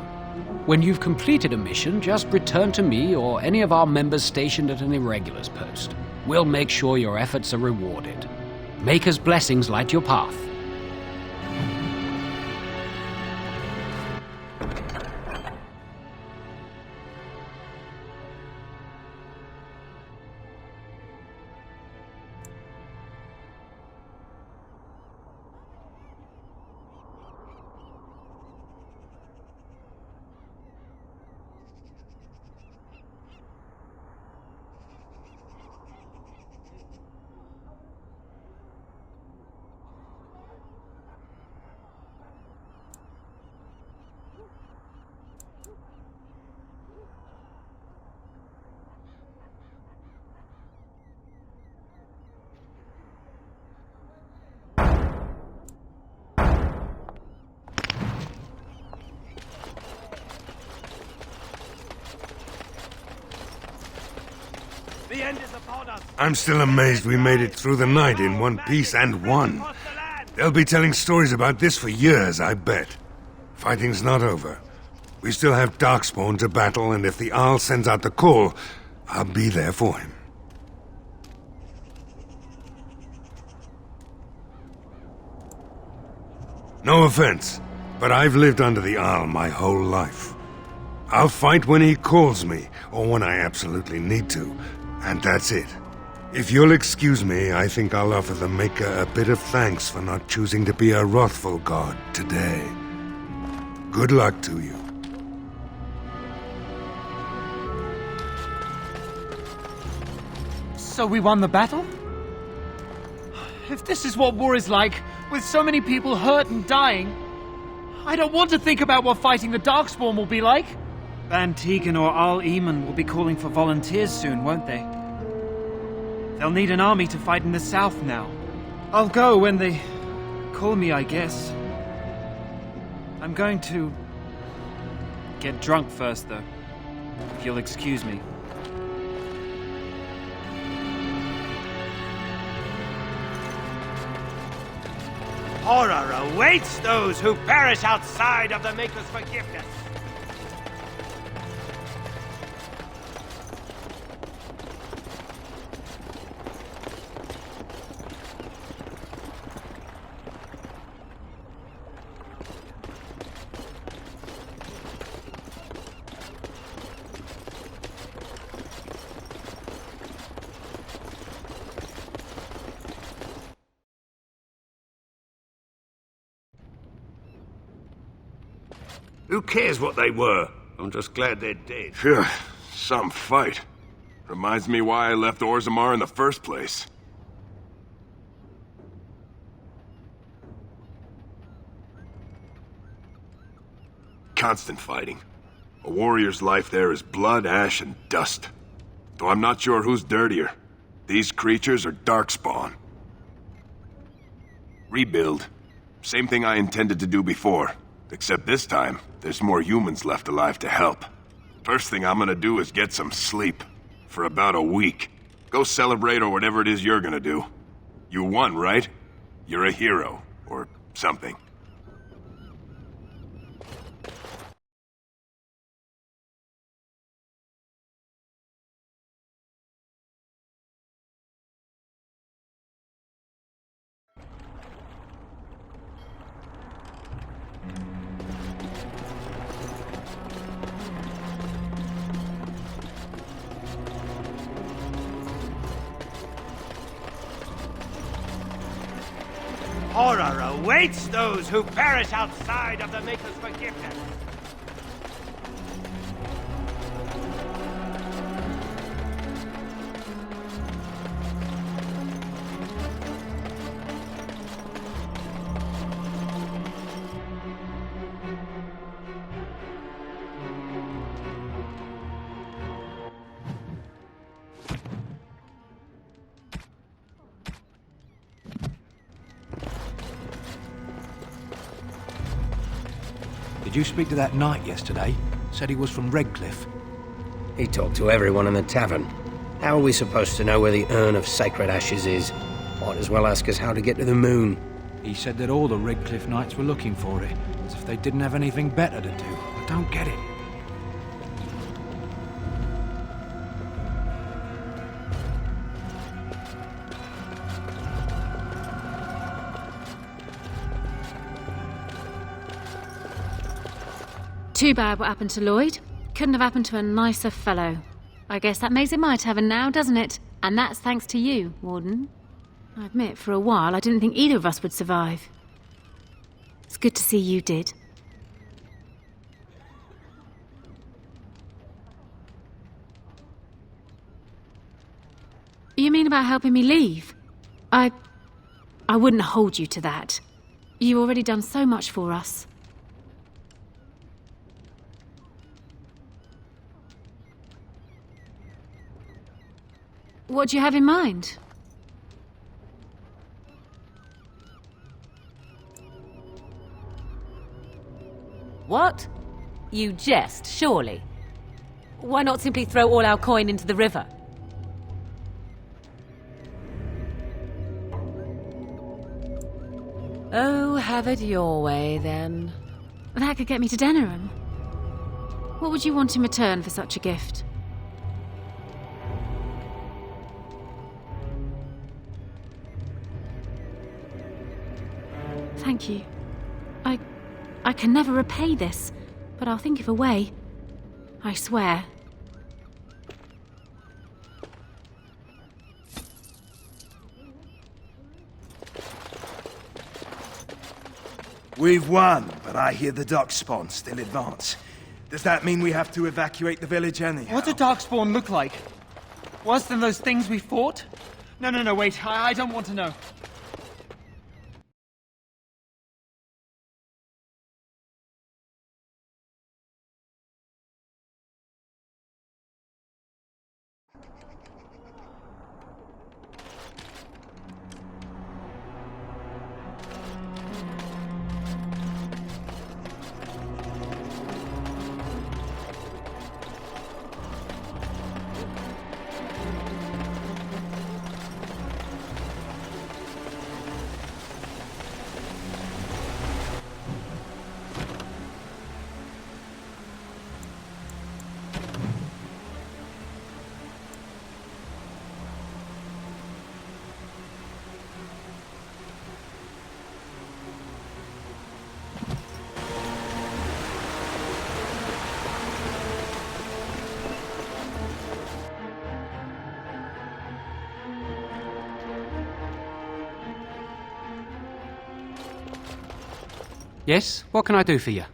When you've completed a mission, just return to me or any of our members stationed at an Irregulars post. We'll make sure your efforts are rewarded. Maker's blessings light your path. I'm still amazed we made it through the night in one piece and won. They'll be telling stories about this for years, I bet. Fighting's not over. We still have Darkspawn to battle, and if the Arl sends out the call, I'll be there for him. No offense, but I've lived under the Arl my whole life. I'll fight when he calls me, or when I absolutely need to, and that's it. If you'll excuse me, I think I'll offer the Maker a bit of thanks for not choosing to be a wrathful god today. Good luck to you. So we won the battle? If this is what war is like, with so many people hurt and dying, I don't want to think about what fighting the Darkspawn will be like. Van Tegan or Al Eamon will be calling for volunteers soon, won't they? They'll need an army to fight in the south now. I'll go when they call me, I guess. I'm going to get drunk first, though. If you'll excuse me. Horror awaits those who perish outside of the Maker's forgiveness. Who cares what they were? I'm just glad they're dead. Phew, some fight. Reminds me why I left Orzammar in the first place. Constant fighting. A warrior's life there is blood, ash, and dust. Though I'm not sure who's dirtier. These creatures or Darkspawn. Rebuild. Same thing I intended to do before. Except this time, there's more humans left alive to help. First thing I'm gonna do is get some sleep. For about a week. Go celebrate or whatever it is you're gonna do. You won, right? You're a hero. Or something. Horror awaits those who perish outside of the Maker's forgiveness. Did you speak to that knight yesterday? Said he was from Redcliffe. He talked to everyone in the tavern. How are we supposed to know where the urn of sacred ashes is? Might as well ask us how to get to the moon. He said that all the Redcliffe knights were looking for it, as if they didn't have anything better to do. I don't get it. Too bad what happened to Lloyd. Couldn't have happened to a nicer fellow. I guess that makes it my tavern now, doesn't it? And that's thanks to you, Warden. I admit, for a while, I didn't think either of us would survive. It's good to see you did. You mean about helping me leave? I wouldn't hold you to that. You've already done so much for us. What do you have in mind? What? You jest, surely. Why not simply throw all our coin into the river? Oh, have it your way, then. That could get me to Denerim. What would you want in return for such a gift? Thank you. I can never repay this, but I'll think of a way. I swear. We've won, but I hear the Darkspawn still advance. Does that mean we have to evacuate the village anyhow? What did Darkspawn look like? Worse than those things we fought? No, wait. I don't want to know. Yes? What can I do for you?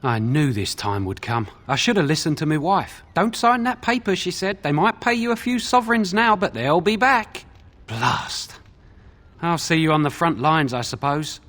I knew this time would come. I should have listened to my wife. Don't sign that paper, she said. They might pay you a few sovereigns now, but they'll be back. Blast. I'll see you on the front lines, I suppose.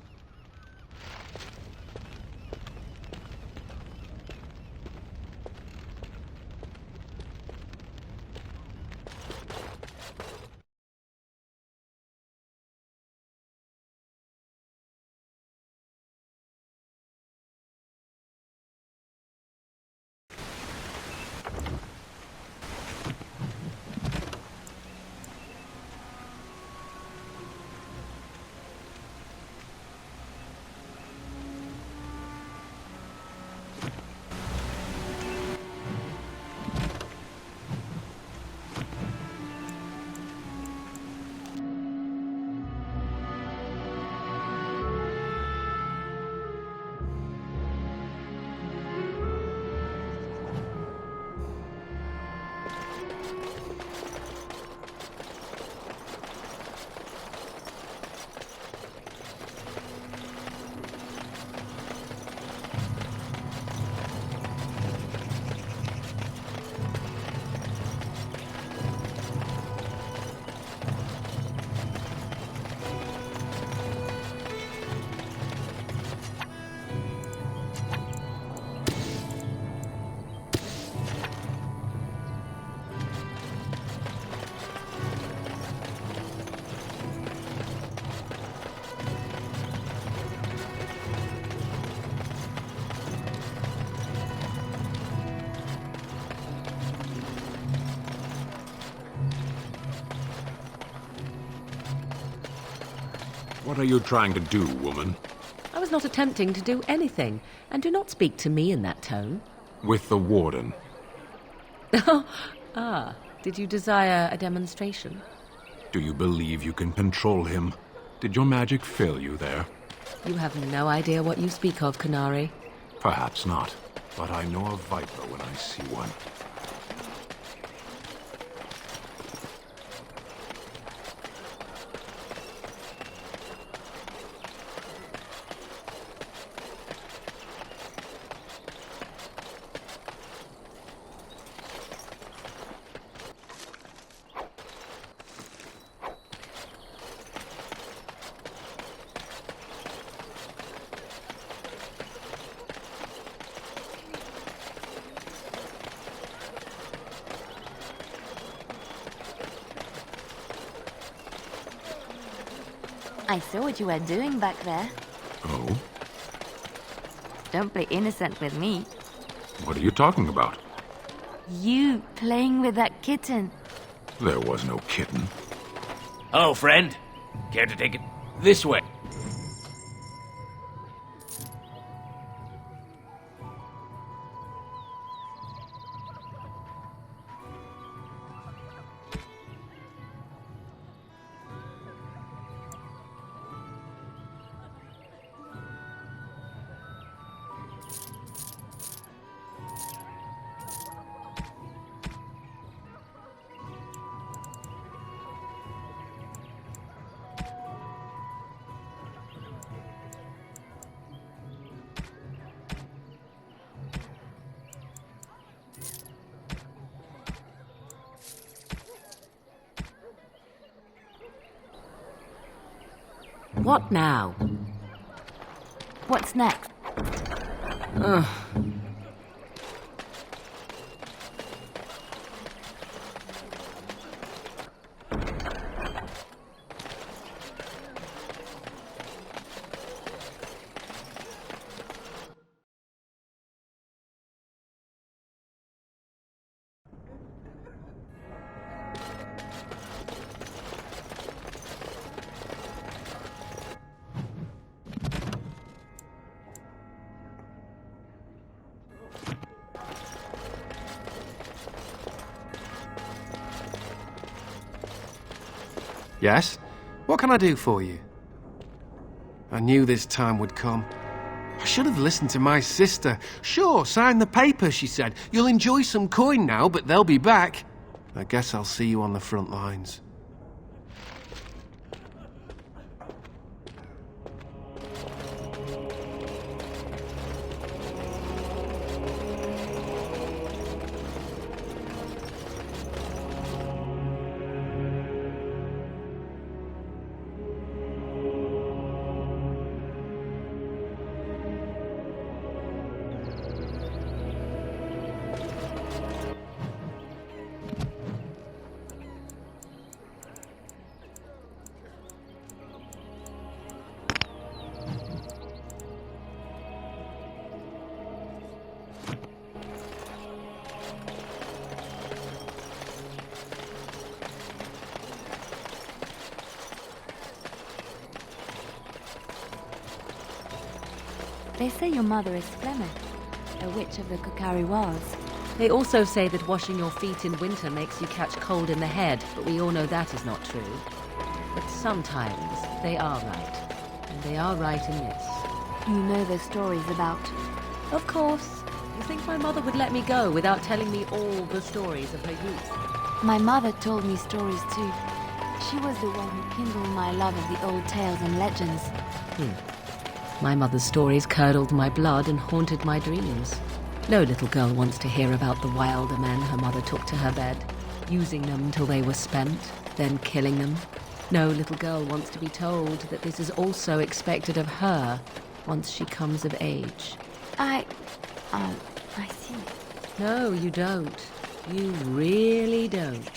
What are you trying to do, woman? I was not attempting to do anything, and do not speak to me in that tone. With the warden. Ah, did you desire a demonstration? Do you believe you can control him? Did your magic fail you there? You have no idea what you speak of, Canary. Perhaps not, but I know a viper when I see one. I saw what you were doing back there. Oh? Don't play innocent with me. What are you talking about? You playing with that kitten. There was no kitten. Hello, friend. Care to take it this way? What now? What's next? Ugh. Yes? What can I do for you? I knew this time would come. I should have listened to my sister. Sure, sign the paper, she said. You'll enjoy some coin now, but they'll be back. I guess I'll see you on the front lines. They say your mother is Flemish, a witch of the Kokari Wilds. They also say that washing your feet in winter makes you catch cold in the head, but we all know that is not true. But sometimes they are right. And they are right in this. You know the stories about... Of course. You think my mother would let me go without telling me all the stories of her youth? My mother told me stories too. She was the one who kindled my love of the old tales and legends. My mother's stories curdled my blood and haunted my dreams. No little girl wants to hear about the wilder men her mother took to her bed, using them till they were spent, then killing them. No little girl wants to be told that this is also expected of her once she comes of age. I see. No, you don't. You really don't.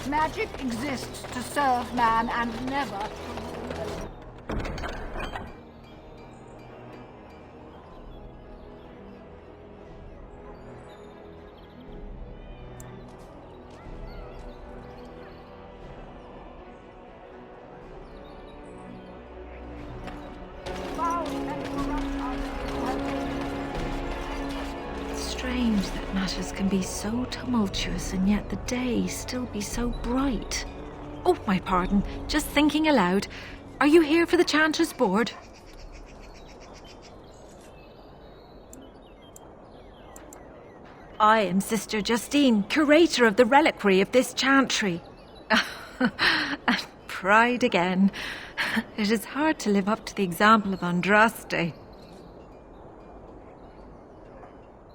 Magic exists to serve man and never Strange that matters can be so tumultuous and yet the day still be so bright. Oh, my pardon. Just thinking aloud. Are you here for the Chanter's Board? I am Sister Justine, curator of the reliquary of this chantry. And pride again. It is hard to live up to the example of Andraste.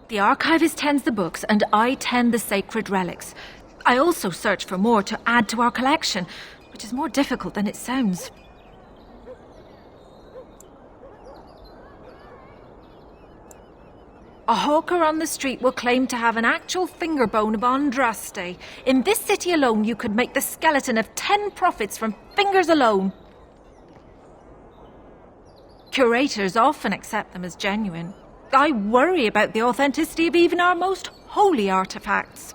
The archivist tends the books, and I tend the sacred relics. I also search for more to add to our collection, which is more difficult than it sounds. A hawker on the street will claim to have an actual finger bone of Andraste. In this city alone, you could make the skeleton of 10 prophets from fingers alone. Curators often accept them as genuine. I worry about the authenticity of even our most holy artifacts.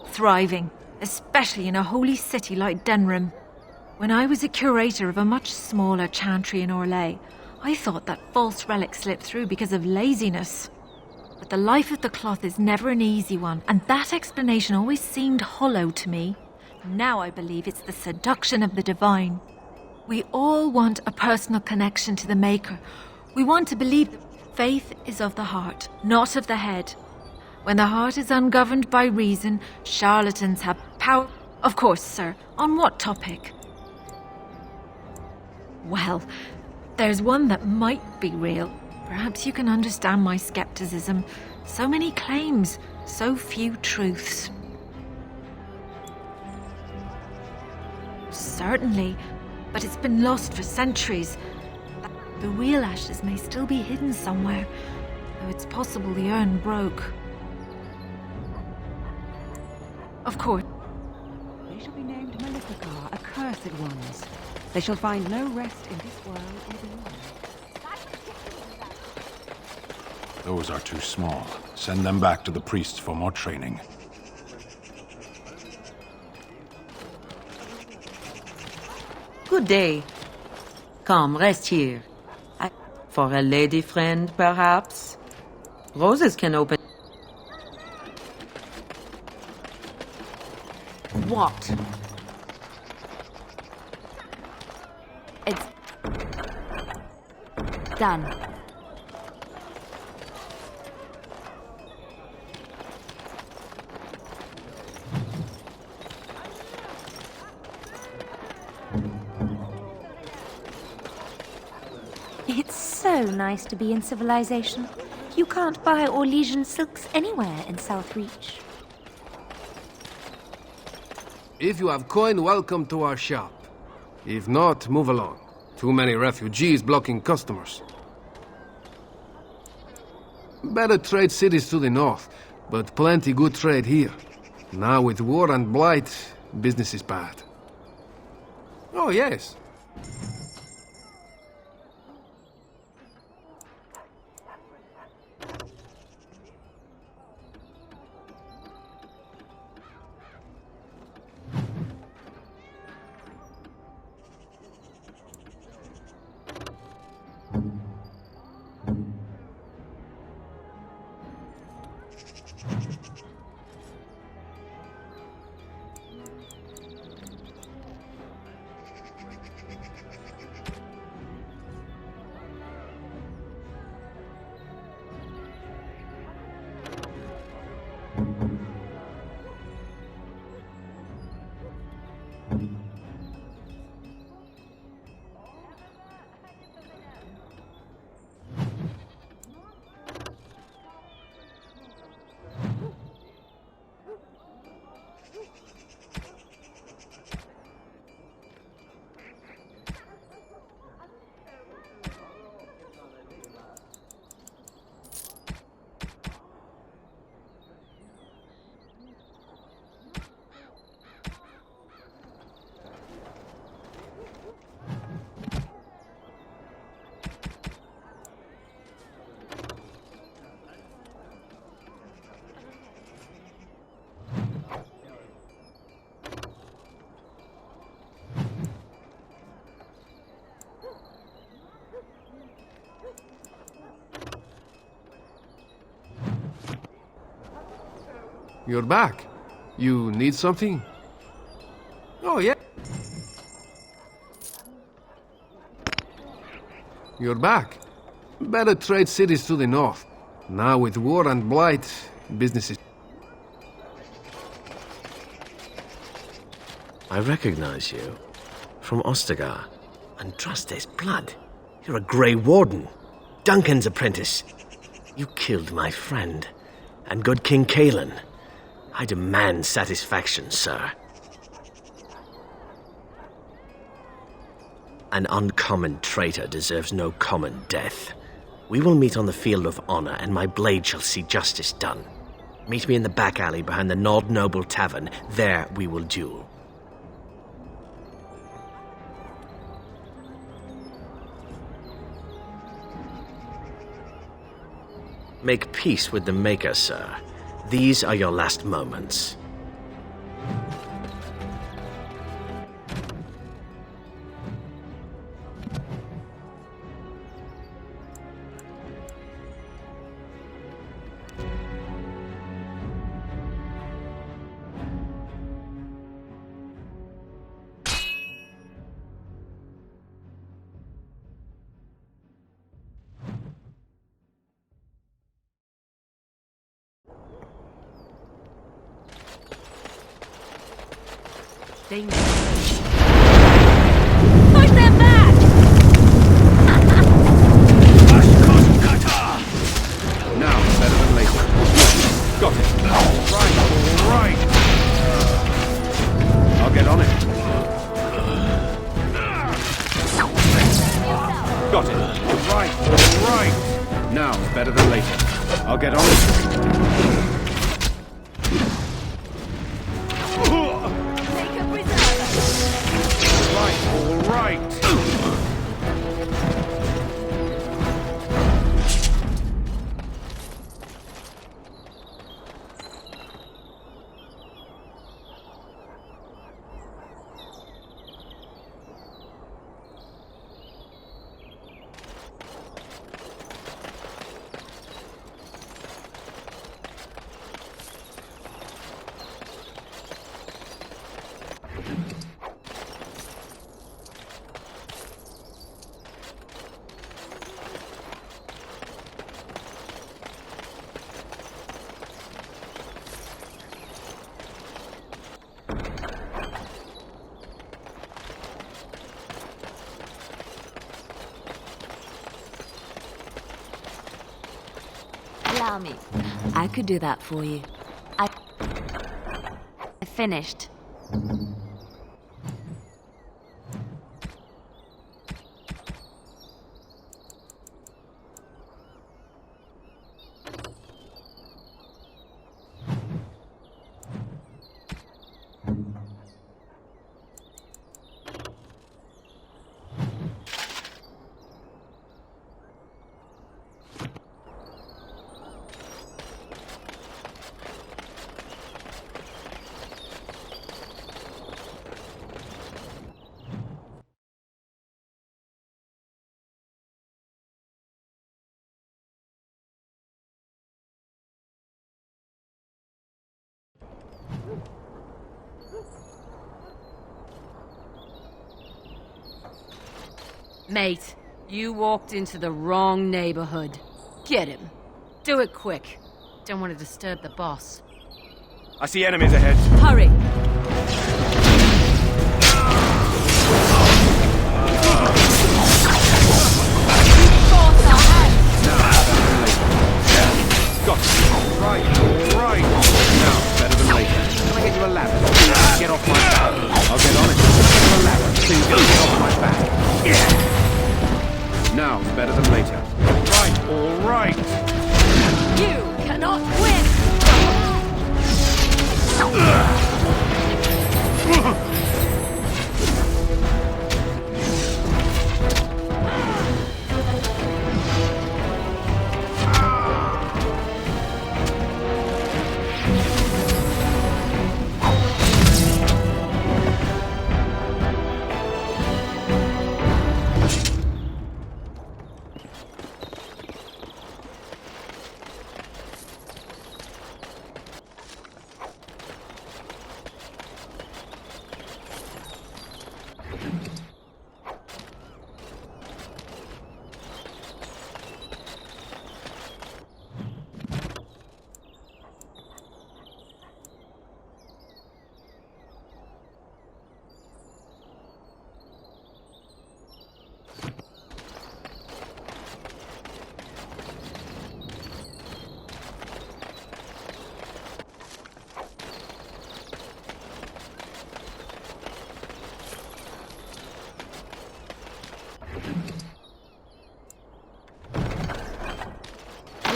Thriving, especially in a holy city like Denrim. When I was a curator of a much smaller chantry in Orlais, I thought that false relics slipped through because of laziness. But the life of the cloth is never an easy one, and that explanation always seemed hollow to me. Now I believe it's the seduction of the divine. We all want a personal connection to the Maker. We want to believe that faith is of the heart, not of the head. When the heart is ungoverned by reason, charlatans have power. Of course, sir. On what topic? Well, there's one that might be real. Perhaps you can understand my skepticism. So many claims, so few truths. Certainly, but it's been lost for centuries. The real ashes may still be hidden somewhere, though it's possible the urn broke. Of course. They shall be named Maleficar, accursed ones. They shall find no rest in this world or beyond. Those are too small. Send them back to the priests for more training. Good day. Come, rest here. For a lady friend, perhaps? Roses can open... What? It's... done. It's so nice to be in civilization. You can't buy Orlesian silks anywhere in Southreach. If you have coin, welcome to our shop. If not, move along. Too many refugees blocking customers. Better trade cities to the north, but plenty good trade here. Now with war and blight, business is bad. Oh, yes. You're back. You need something? Oh, yeah. You're back. Better trade cities to the north. Now with war and blight, business is... I recognize you. From Ostagar. And trust his blood. You're a Grey Warden. Duncan's apprentice. You killed my friend. And good King Cailan. I demand satisfaction, sir. An uncommon traitor deserves no common death. We will meet on the field of honor, and my blade shall see justice done. Meet me in the back alley behind the Nod Noble Tavern. There we will duel. Make peace with the Maker, sir. These are your last moments. Fight them back! Now, better than later. Got it. Right, all right. I'll get on it. Got it. Right, all right. Now, better than later. I'll get on it. Right, all right. Allow me. I could do that for you. I finished. Mate, you walked into the wrong neighborhood. Get him. Do it quick. Don't want to disturb the boss. I see enemies ahead. Hurry! Got it. Right, all right. Now, better than later. Can I get you a ladder? Get off my back. I'll get on it. Get you a ladder. Please get off my back. Yeah. Now, better than later. Right, all right. You cannot win!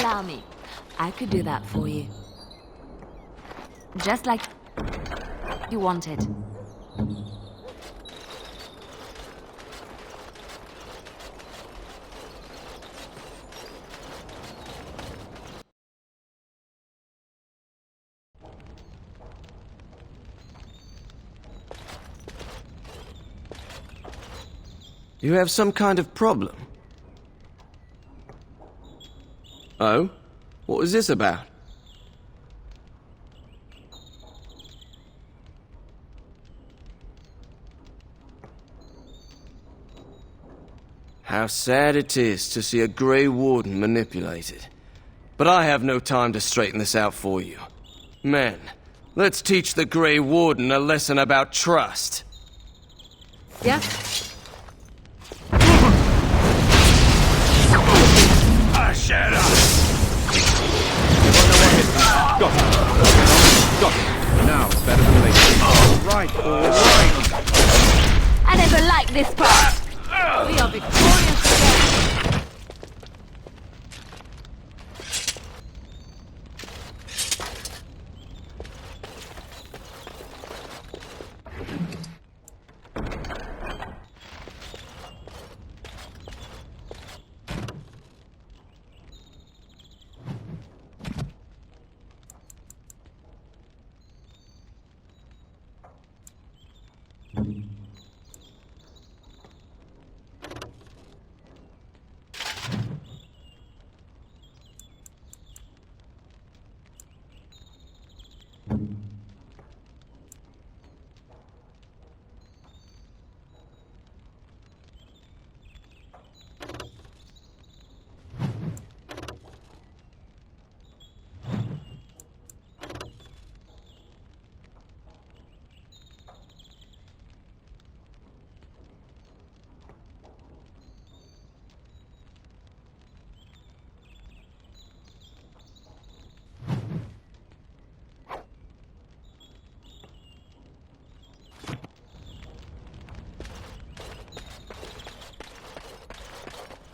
Allow me. I could do that for you. Just like you wanted. You have some kind of problem? Oh? What was this about? How sad it is to see a Grey Warden manipulated. But I have no time to straighten this out for you. Men, let's teach the Grey Warden a lesson about trust. Yeah? Shut up! Got it. Got it. Now it's better than later. All right. I never liked this part. We are victorious together.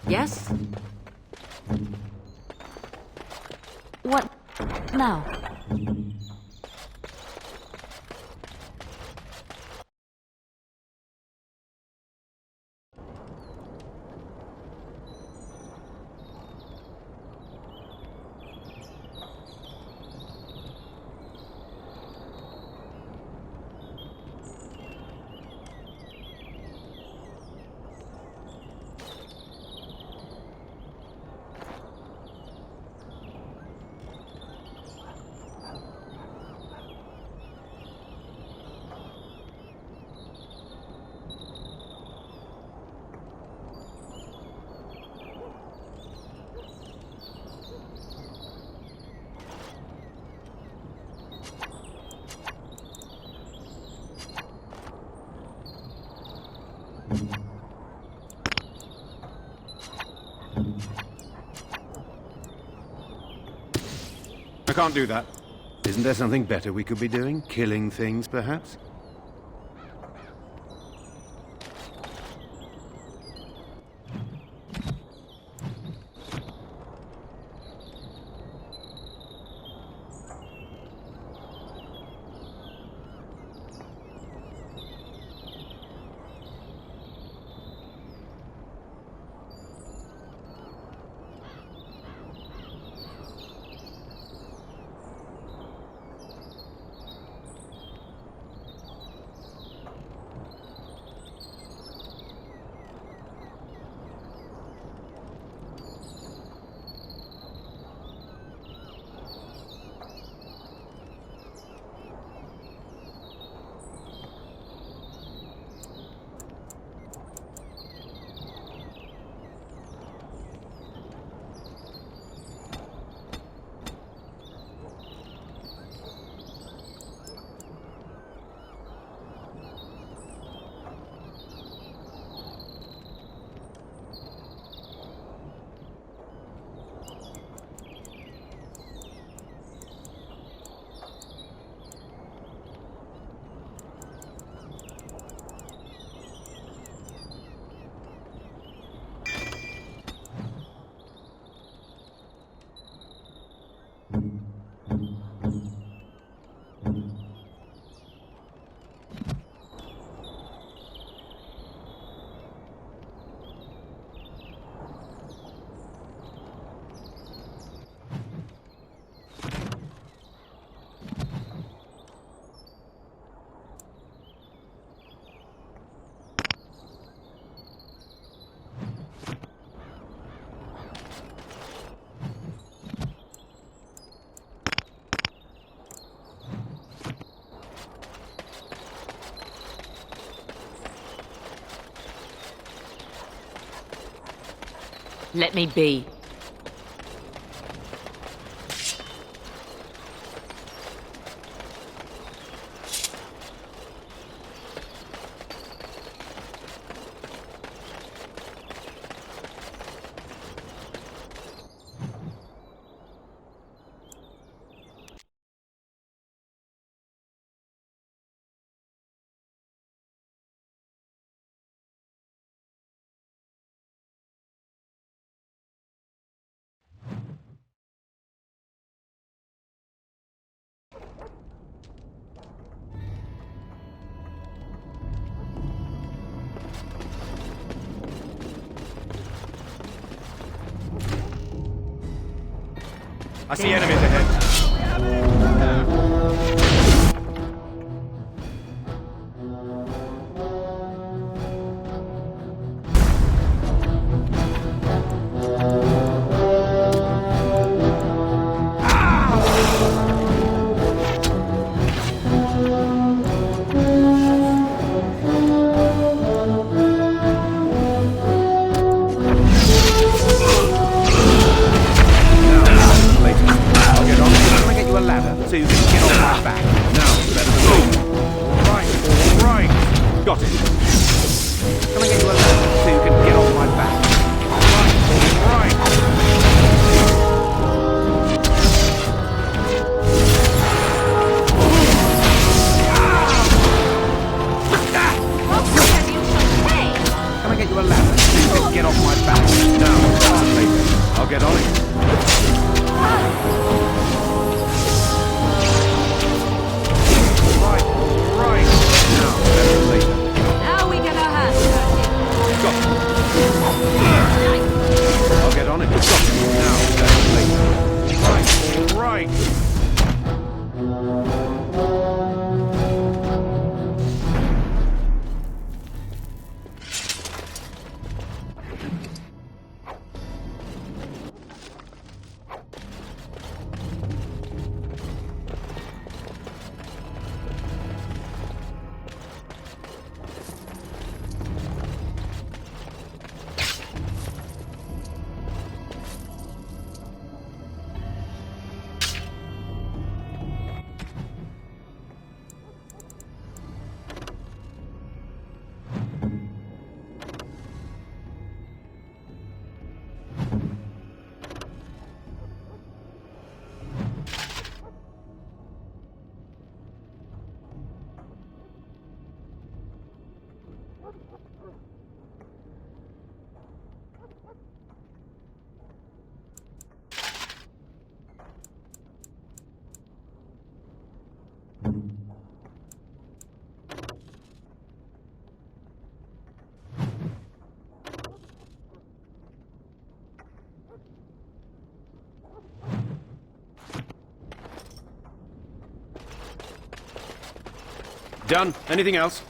Yes? What now? I can't do that. Isn't there something better we could be doing? Killing things, perhaps? Let me be. I see enemies ahead. So you can get on my back. Now, better than me. All right. Got it. Can I get you a ladder so you can get on my back? All right. Can I get you a ladder so you can get off my back? Now, better than later. I'll get on it. Now we get our hands dirty. Got it. I'll get on it. Got it. Now, that's later. Right. All right. Done. Anything else?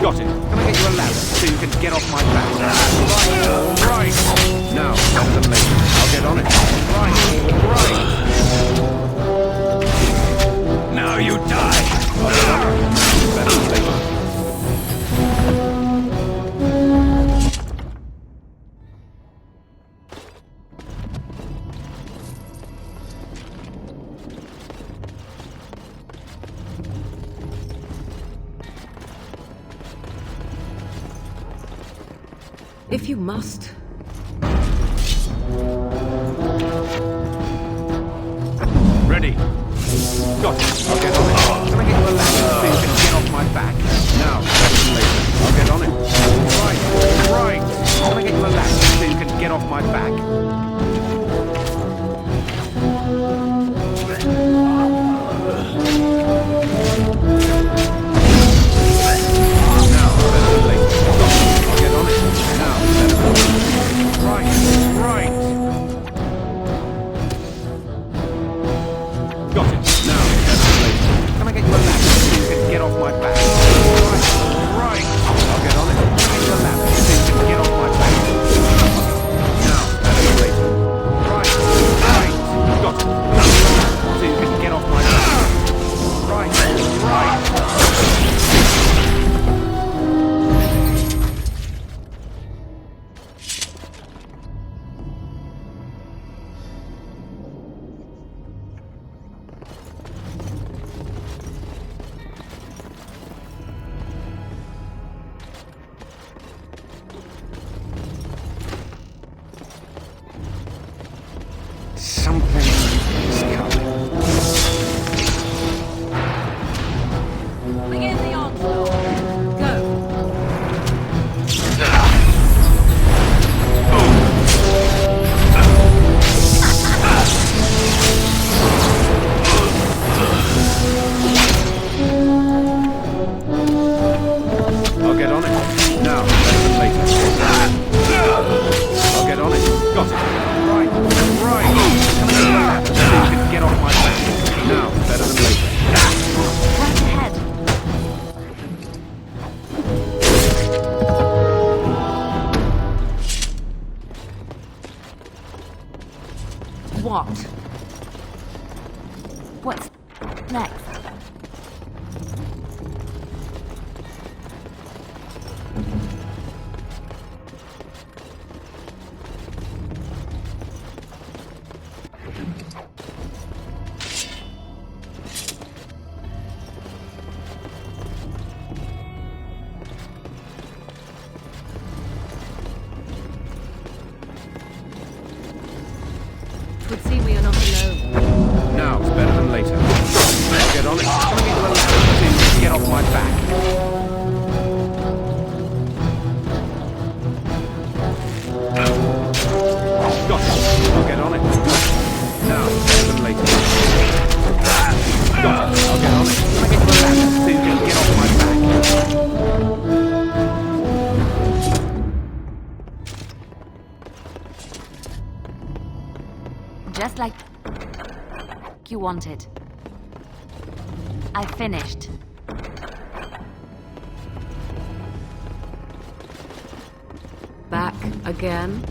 Got it. Can I get you a ladder so you can get off my back? Right. Now, better than later. I'll get on it. Right. Now you die. Better than later. If you must. Ready. Got it. I'll get on it. Can I get you a ladder so you can get off my back? Now, better than later. I'll get on it. Right. Can I get you a ladder so you can get off my back? Got it. Now, better than later. Can I get you a ladder so you can get off my back? Right. What? What's next? Would seem we are not alone. Now it's better than later. Get on it. Can I get you a ladder to get off my back? Got it. I'll get on it. Now it's better than later. Got it. I'll get on it. Can I get you a ladder so you can get off my back? Just like you wanted. I finished. Back again?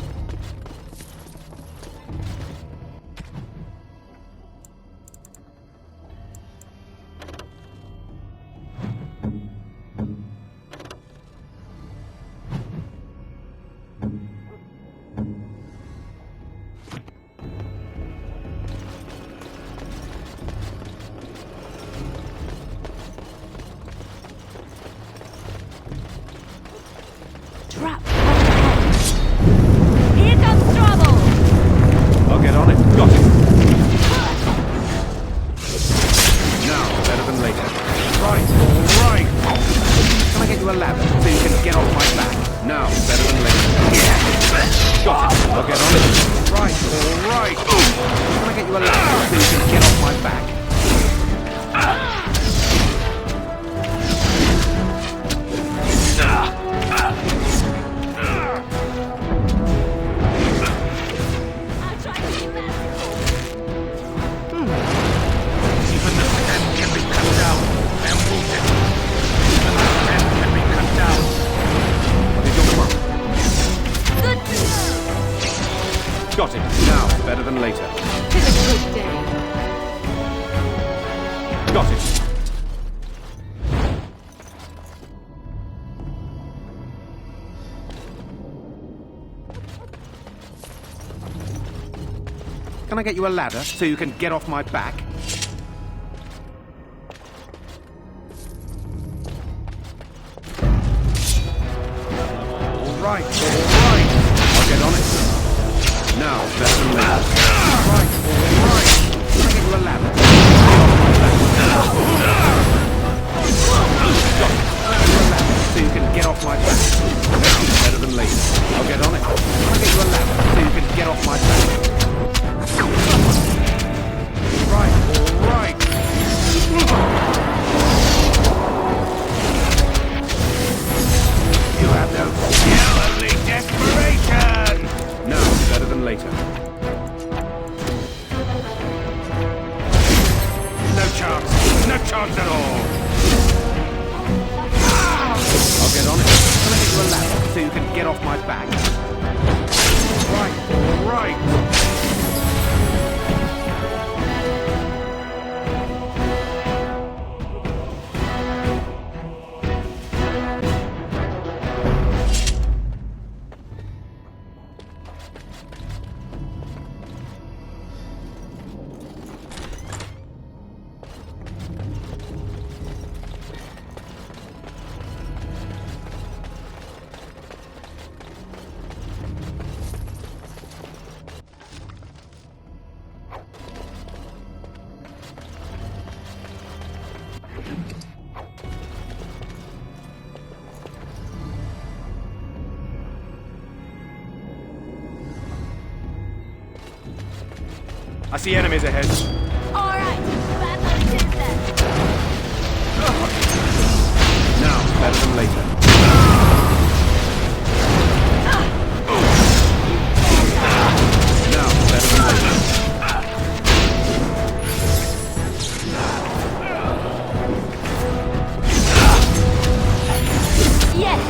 Trap. Here comes trouble. I'll get on it. Got it. Now better than later. Right. All right. Can I get you a ladder so you can get off my back? Now better than later. Got it. I'll get on it. Right. All right. Can I get you a ladder so you can get off my back? Got it. Now, better than later. Tis a good day. Got it. Can I get you a ladder so you can get off my back? All right. I'll get on it. Now, better than later. Right. Can I get you a ladder? So you can get off my back. Now, better than later. I'll get on it. Can I get you a ladder so you can get off my back? Right. All right. You have no skill, only desperation! No, better than later. No chance. No chance at all. I'll get on it. Can I get you a ladder so you can get off my back? Right, all right. I see enemies ahead. All right, bad luck it is then. Now, better than later. Now, better than later. Yes.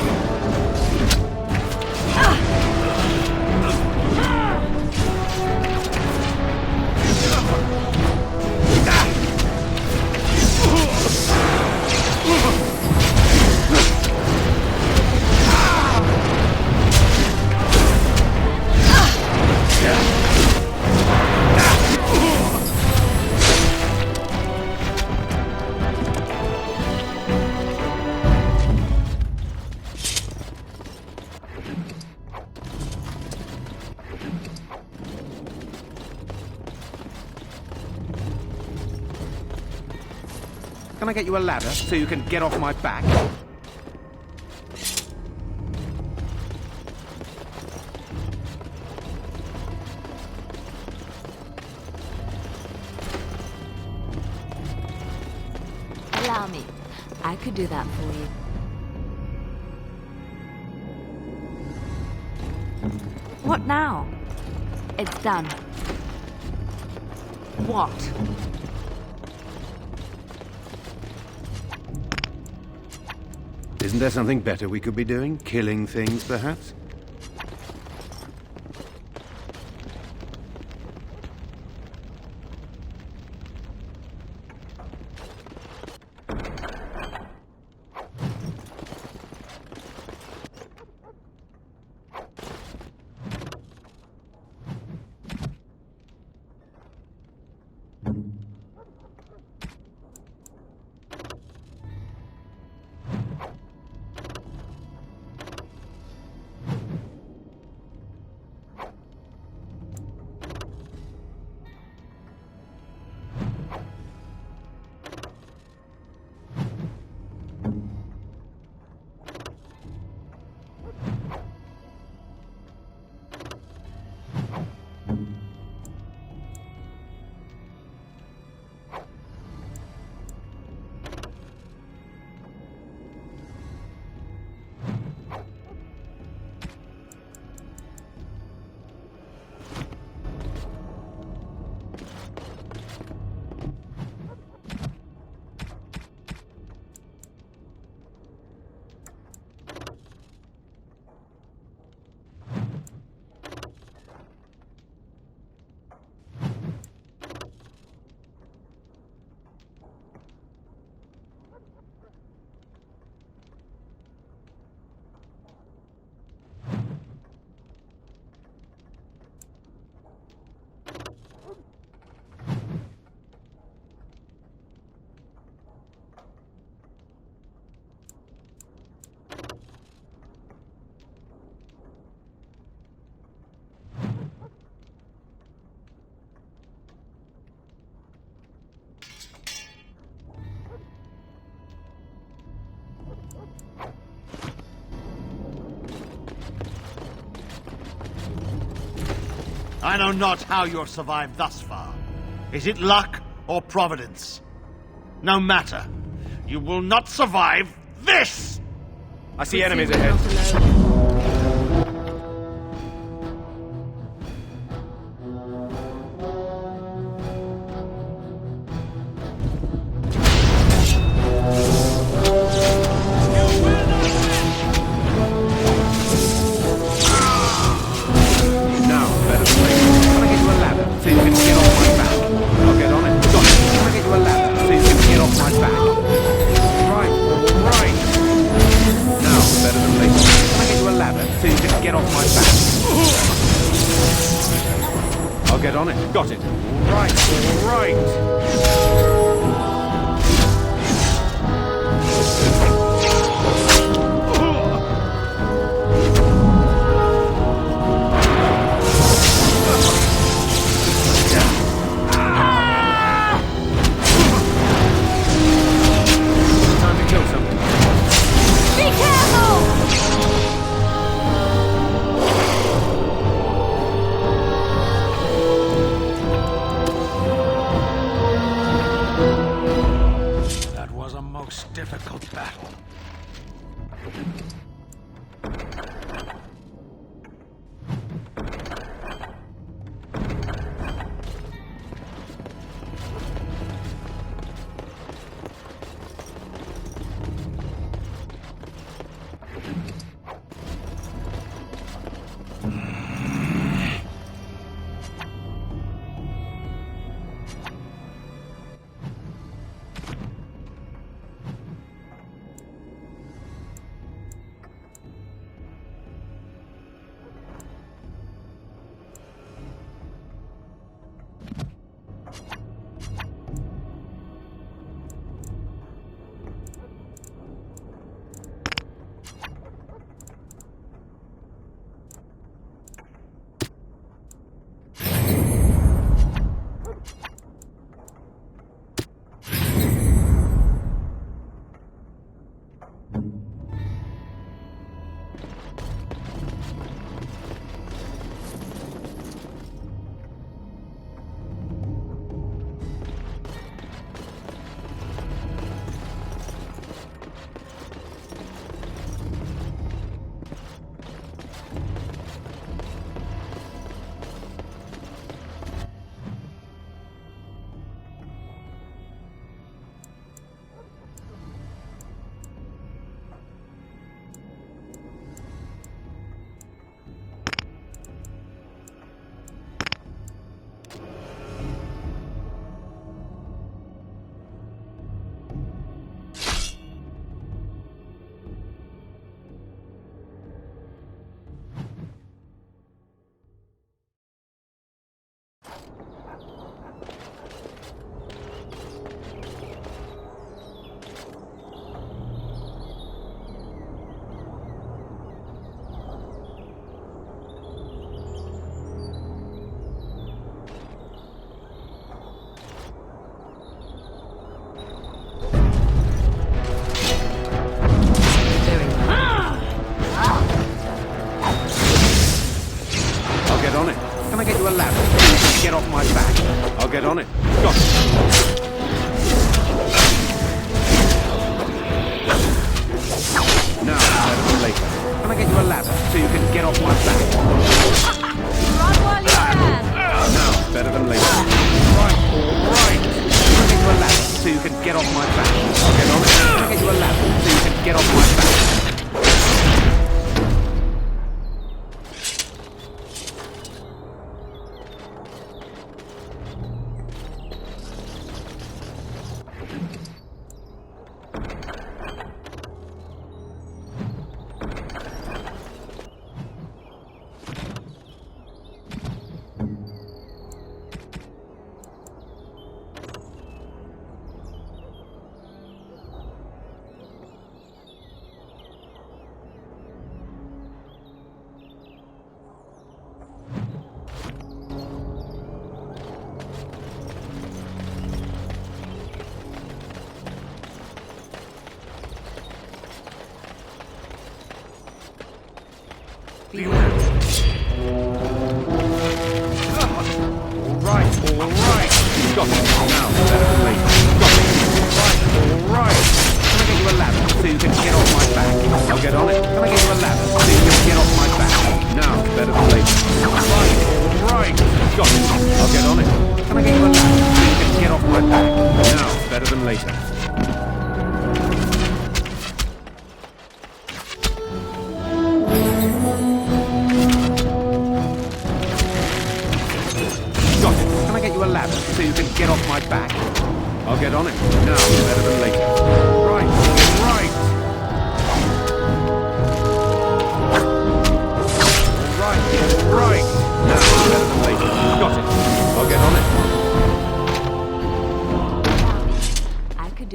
Can I get you a ladder so you can get off my back? Allow me. I could do that for you. What now? It's done. What? Isn't there something better we could be doing? Killing things, perhaps? I know not how you have survived thus far. Is it luck or providence? No matter. You will not survive this! I see enemies ahead. Get on it. Got it. All right, all right. Time to kill something. Be careful! get on it. Got it. Now, better than later. Can I get you a ladder so you can get off my back? Run while you can! Now, better than later. Right, all right. Can I get you a ladder so you can get off my back? I'll get on it. Can I get you a ladder so you can get off my back?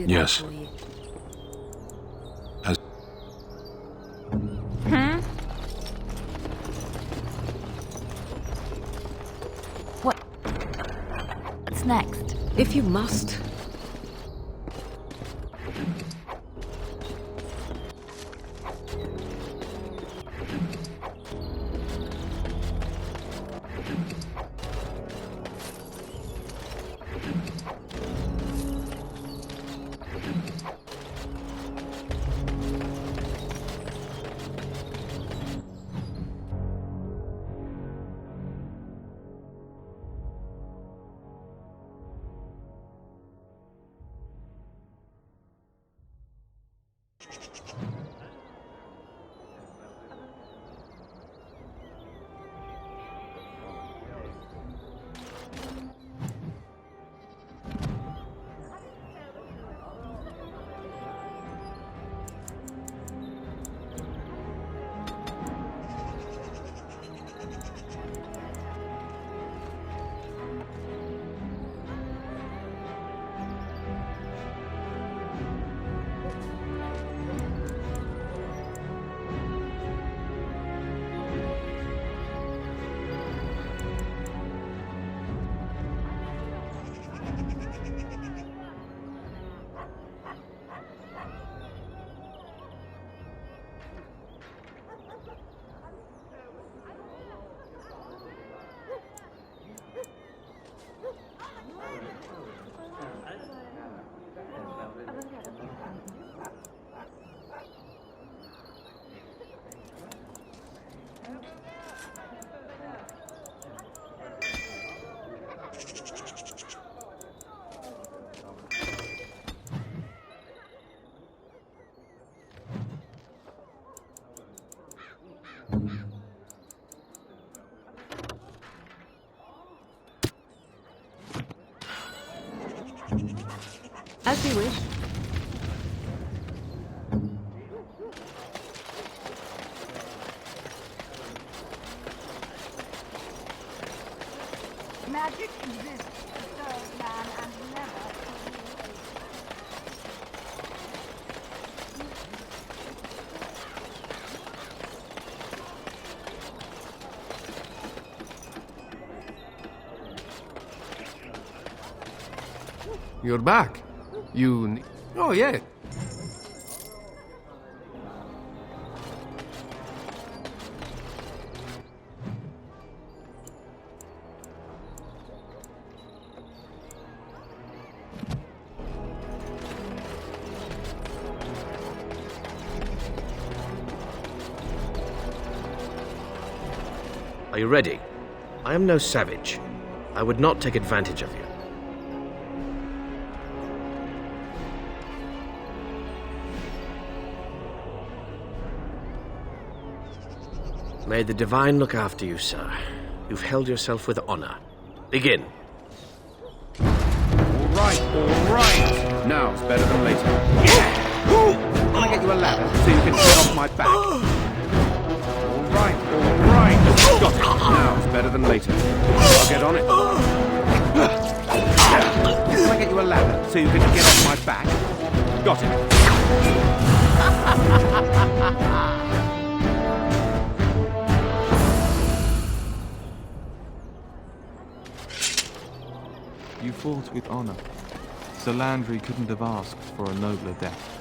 Yes. What's next? If you must. As you wish. Magic exists to serve man and never to rule. You're back. You... Oh, yeah. Are you ready? I am no savage. I would not take advantage of you. May the Divine look after you, sir. You've held yourself with honor. Begin. All right. Now's better than later. Can I get you a ladder so you can get off my back? All right. Got it. Now's better than later. I'll get on it. Can I get you a ladder so you can get off my back? Got it. You fought with honor. Sir Landry couldn't have asked for a nobler death.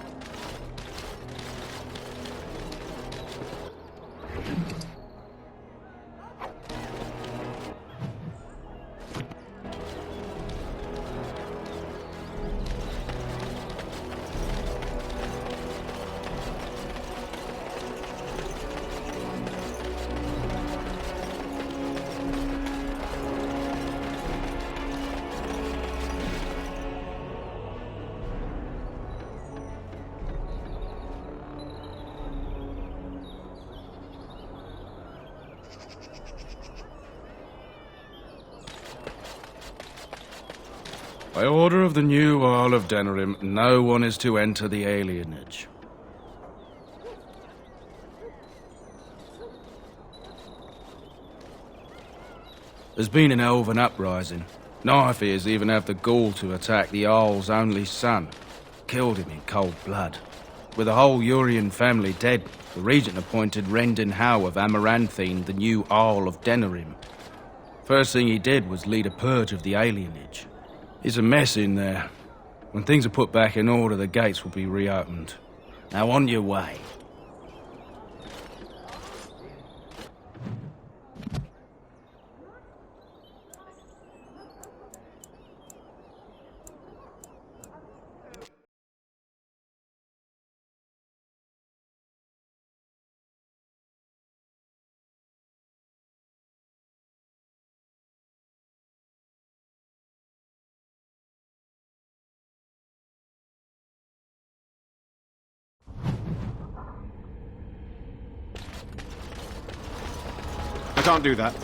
By order of the new Earl of Denerim, no one is to enter the alienage. There's been an elven uprising. Knifeears even have the gall to attack the Earl's only son. Killed him in cold blood. With the whole Urian family dead, the regent appointed Rendon Howe of Amaranthine the new Earl of Denerim. First thing he did was lead a purge of the alienage. It's a mess in there. When things are put back in order, the gates will be reopened. Now on your way. I can't do that.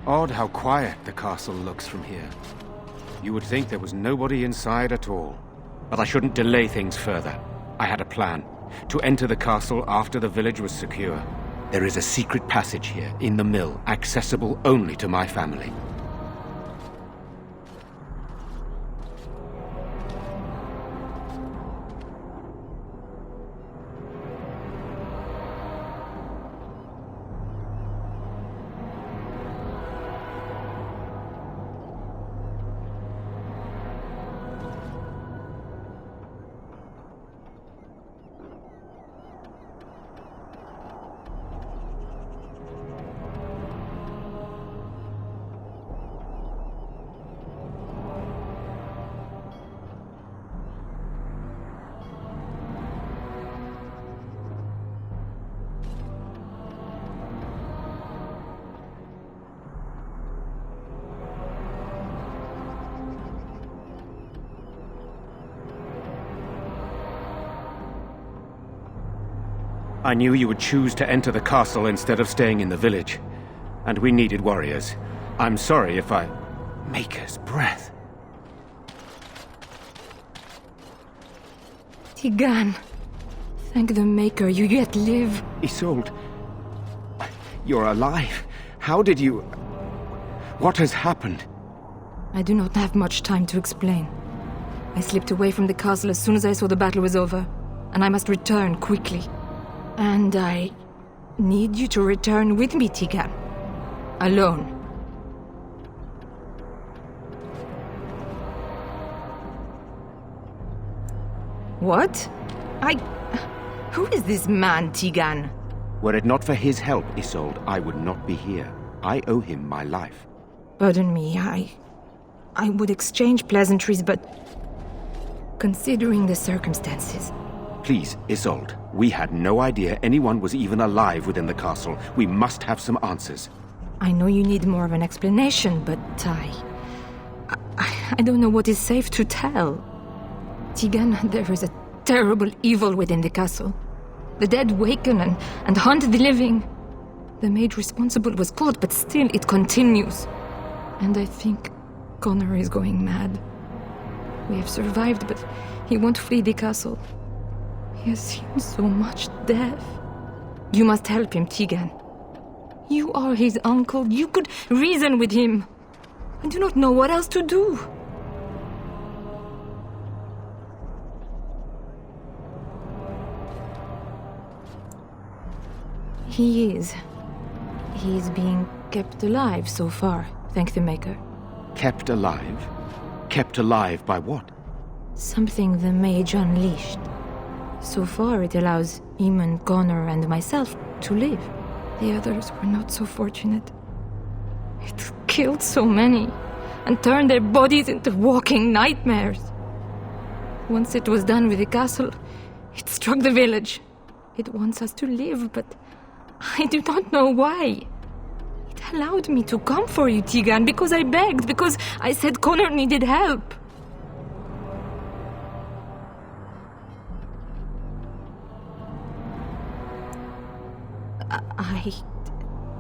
Odd how quiet the castle looks from here. You would think there was nobody inside at all. But I shouldn't delay things further. I had a plan. To enter the castle after the village was secure. There is a secret passage here, in the mill, accessible only to my family. I knew you would choose to enter the castle instead of staying in the village. And we needed warriors. I'm sorry if I... Maker's breath. Tigan. Thank the Maker, you yet live. Isolde. You're alive. How did you... What has happened? I do not have much time to explain. I slipped away from the castle as soon as I saw the battle was over. and I must return quickly. And I need you to return with me, Tigan. Alone. What? Who is this man, Tigan? Were it not for his help, Isolde, I would not be here. I owe him my life. Pardon me, I would exchange pleasantries, but considering the circumstances... Please, Isolde, we had no idea anyone was even alive within the castle. We must have some answers. I know you need more of an explanation, but I don't know what is safe to tell. Tigan, there is a terrible evil within the castle. The dead waken and haunt the living. The maid responsible was caught, but still it continues. And I think Connor is going mad. We have survived, but he won't flee the castle. He has seen so much death. You must help him, Tigan. You are his uncle. You could reason with him. I do not know what else to do. He is. He is being kept alive so far, thank the Maker. Kept alive? Kept alive by what? Something the mage unleashed. So far it allows Eamon, Connor, and myself to live. The others were not so fortunate. It killed so many, and turned their bodies into walking nightmares. Once it was done with the castle, it struck the village. It wants us to live, but I do not know why. It allowed me to come for you, Tigan, because I begged, because I said Connor needed help.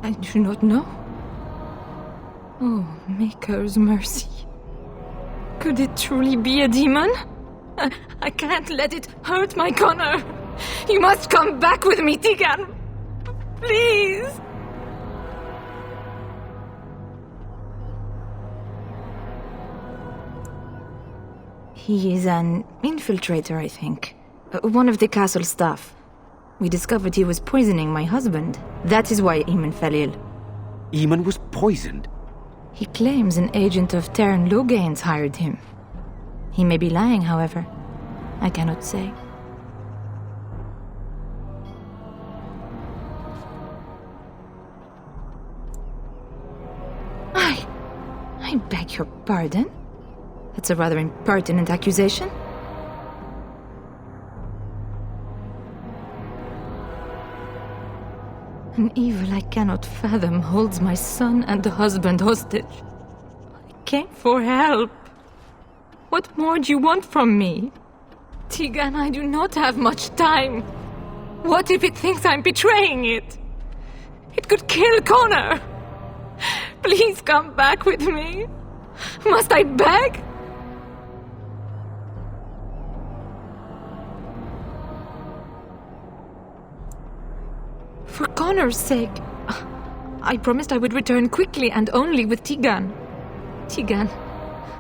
I do not know. Oh, Maker's mercy. Could it truly be a demon? I can't let it hurt my Connor. You must come back with me, Tigan. Please. He is an infiltrator, I think. One of the castle staff. We discovered he was poisoning my husband. That is why Eamon fell ill. Eamon was poisoned? He claims an agent of Terran Logains hired him. He may be lying, however. I cannot say. I beg your pardon? That's a rather impertinent accusation. An evil I cannot fathom holds my son and the husband hostage. I came for help. What more do you want from me? Tigan, I do not have much time. What if it thinks I'm betraying it? It could kill Connor. Please come back with me. Must I beg? For Connor's sake, I promised I would return quickly and only with Tigan. Tigan,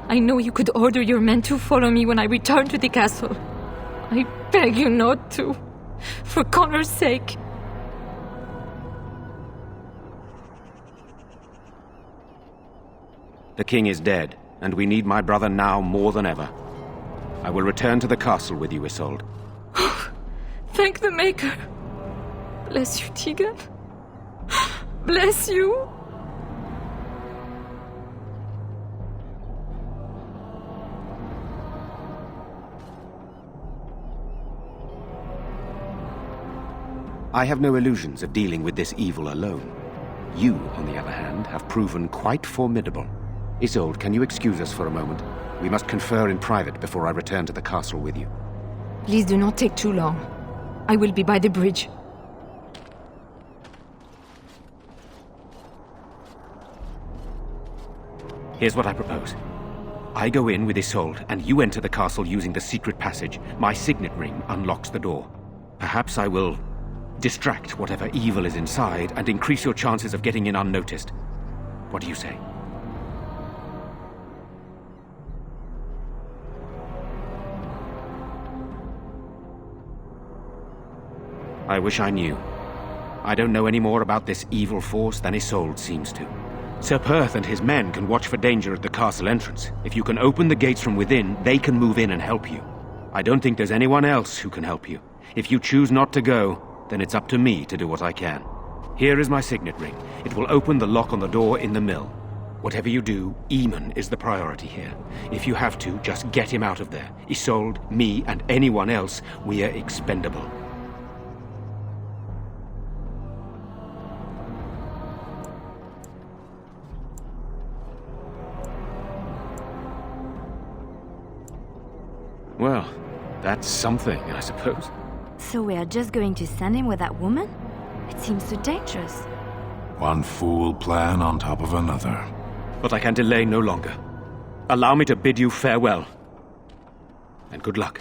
I know you could order your men to follow me when I return to the castle. I beg you not to. For Connor's sake. The king is dead, and we need my brother now more than ever. I will return to the castle with you, Isolde. Thank the Maker. Bless you, Tigan. Bless you. I have no illusions of dealing with this evil alone. You, on the other hand, have proven quite formidable. Isolde, can you excuse us for a moment? We must confer in private before I return to the castle with you. Please do not take too long. I will be by the bridge. Here's what I propose. I go in with Isolde, and you enter the castle using the secret passage. My signet ring unlocks the door. Perhaps I will distract whatever evil is inside and increase your chances of getting in unnoticed. What do you say? I wish I knew. I don't know any more about this evil force than Isolde seems to. Sir Perth and his men can watch for danger at the castle entrance. If you can open the gates from within, they can move in and help you. I don't think there's anyone else who can help you. If you choose not to go, then it's up to me to do what I can. Here is my signet ring. It will open the lock on the door in the mill. Whatever you do, Eamon is the priority here. If you have to, just get him out of there. Isolde, me, and anyone else, we are expendable. Well, that's something, I suppose. So we are just going to send him with that woman? It seems so dangerous. One fool plan on top of another. But I can delay no longer. Allow me to bid you farewell. And good luck.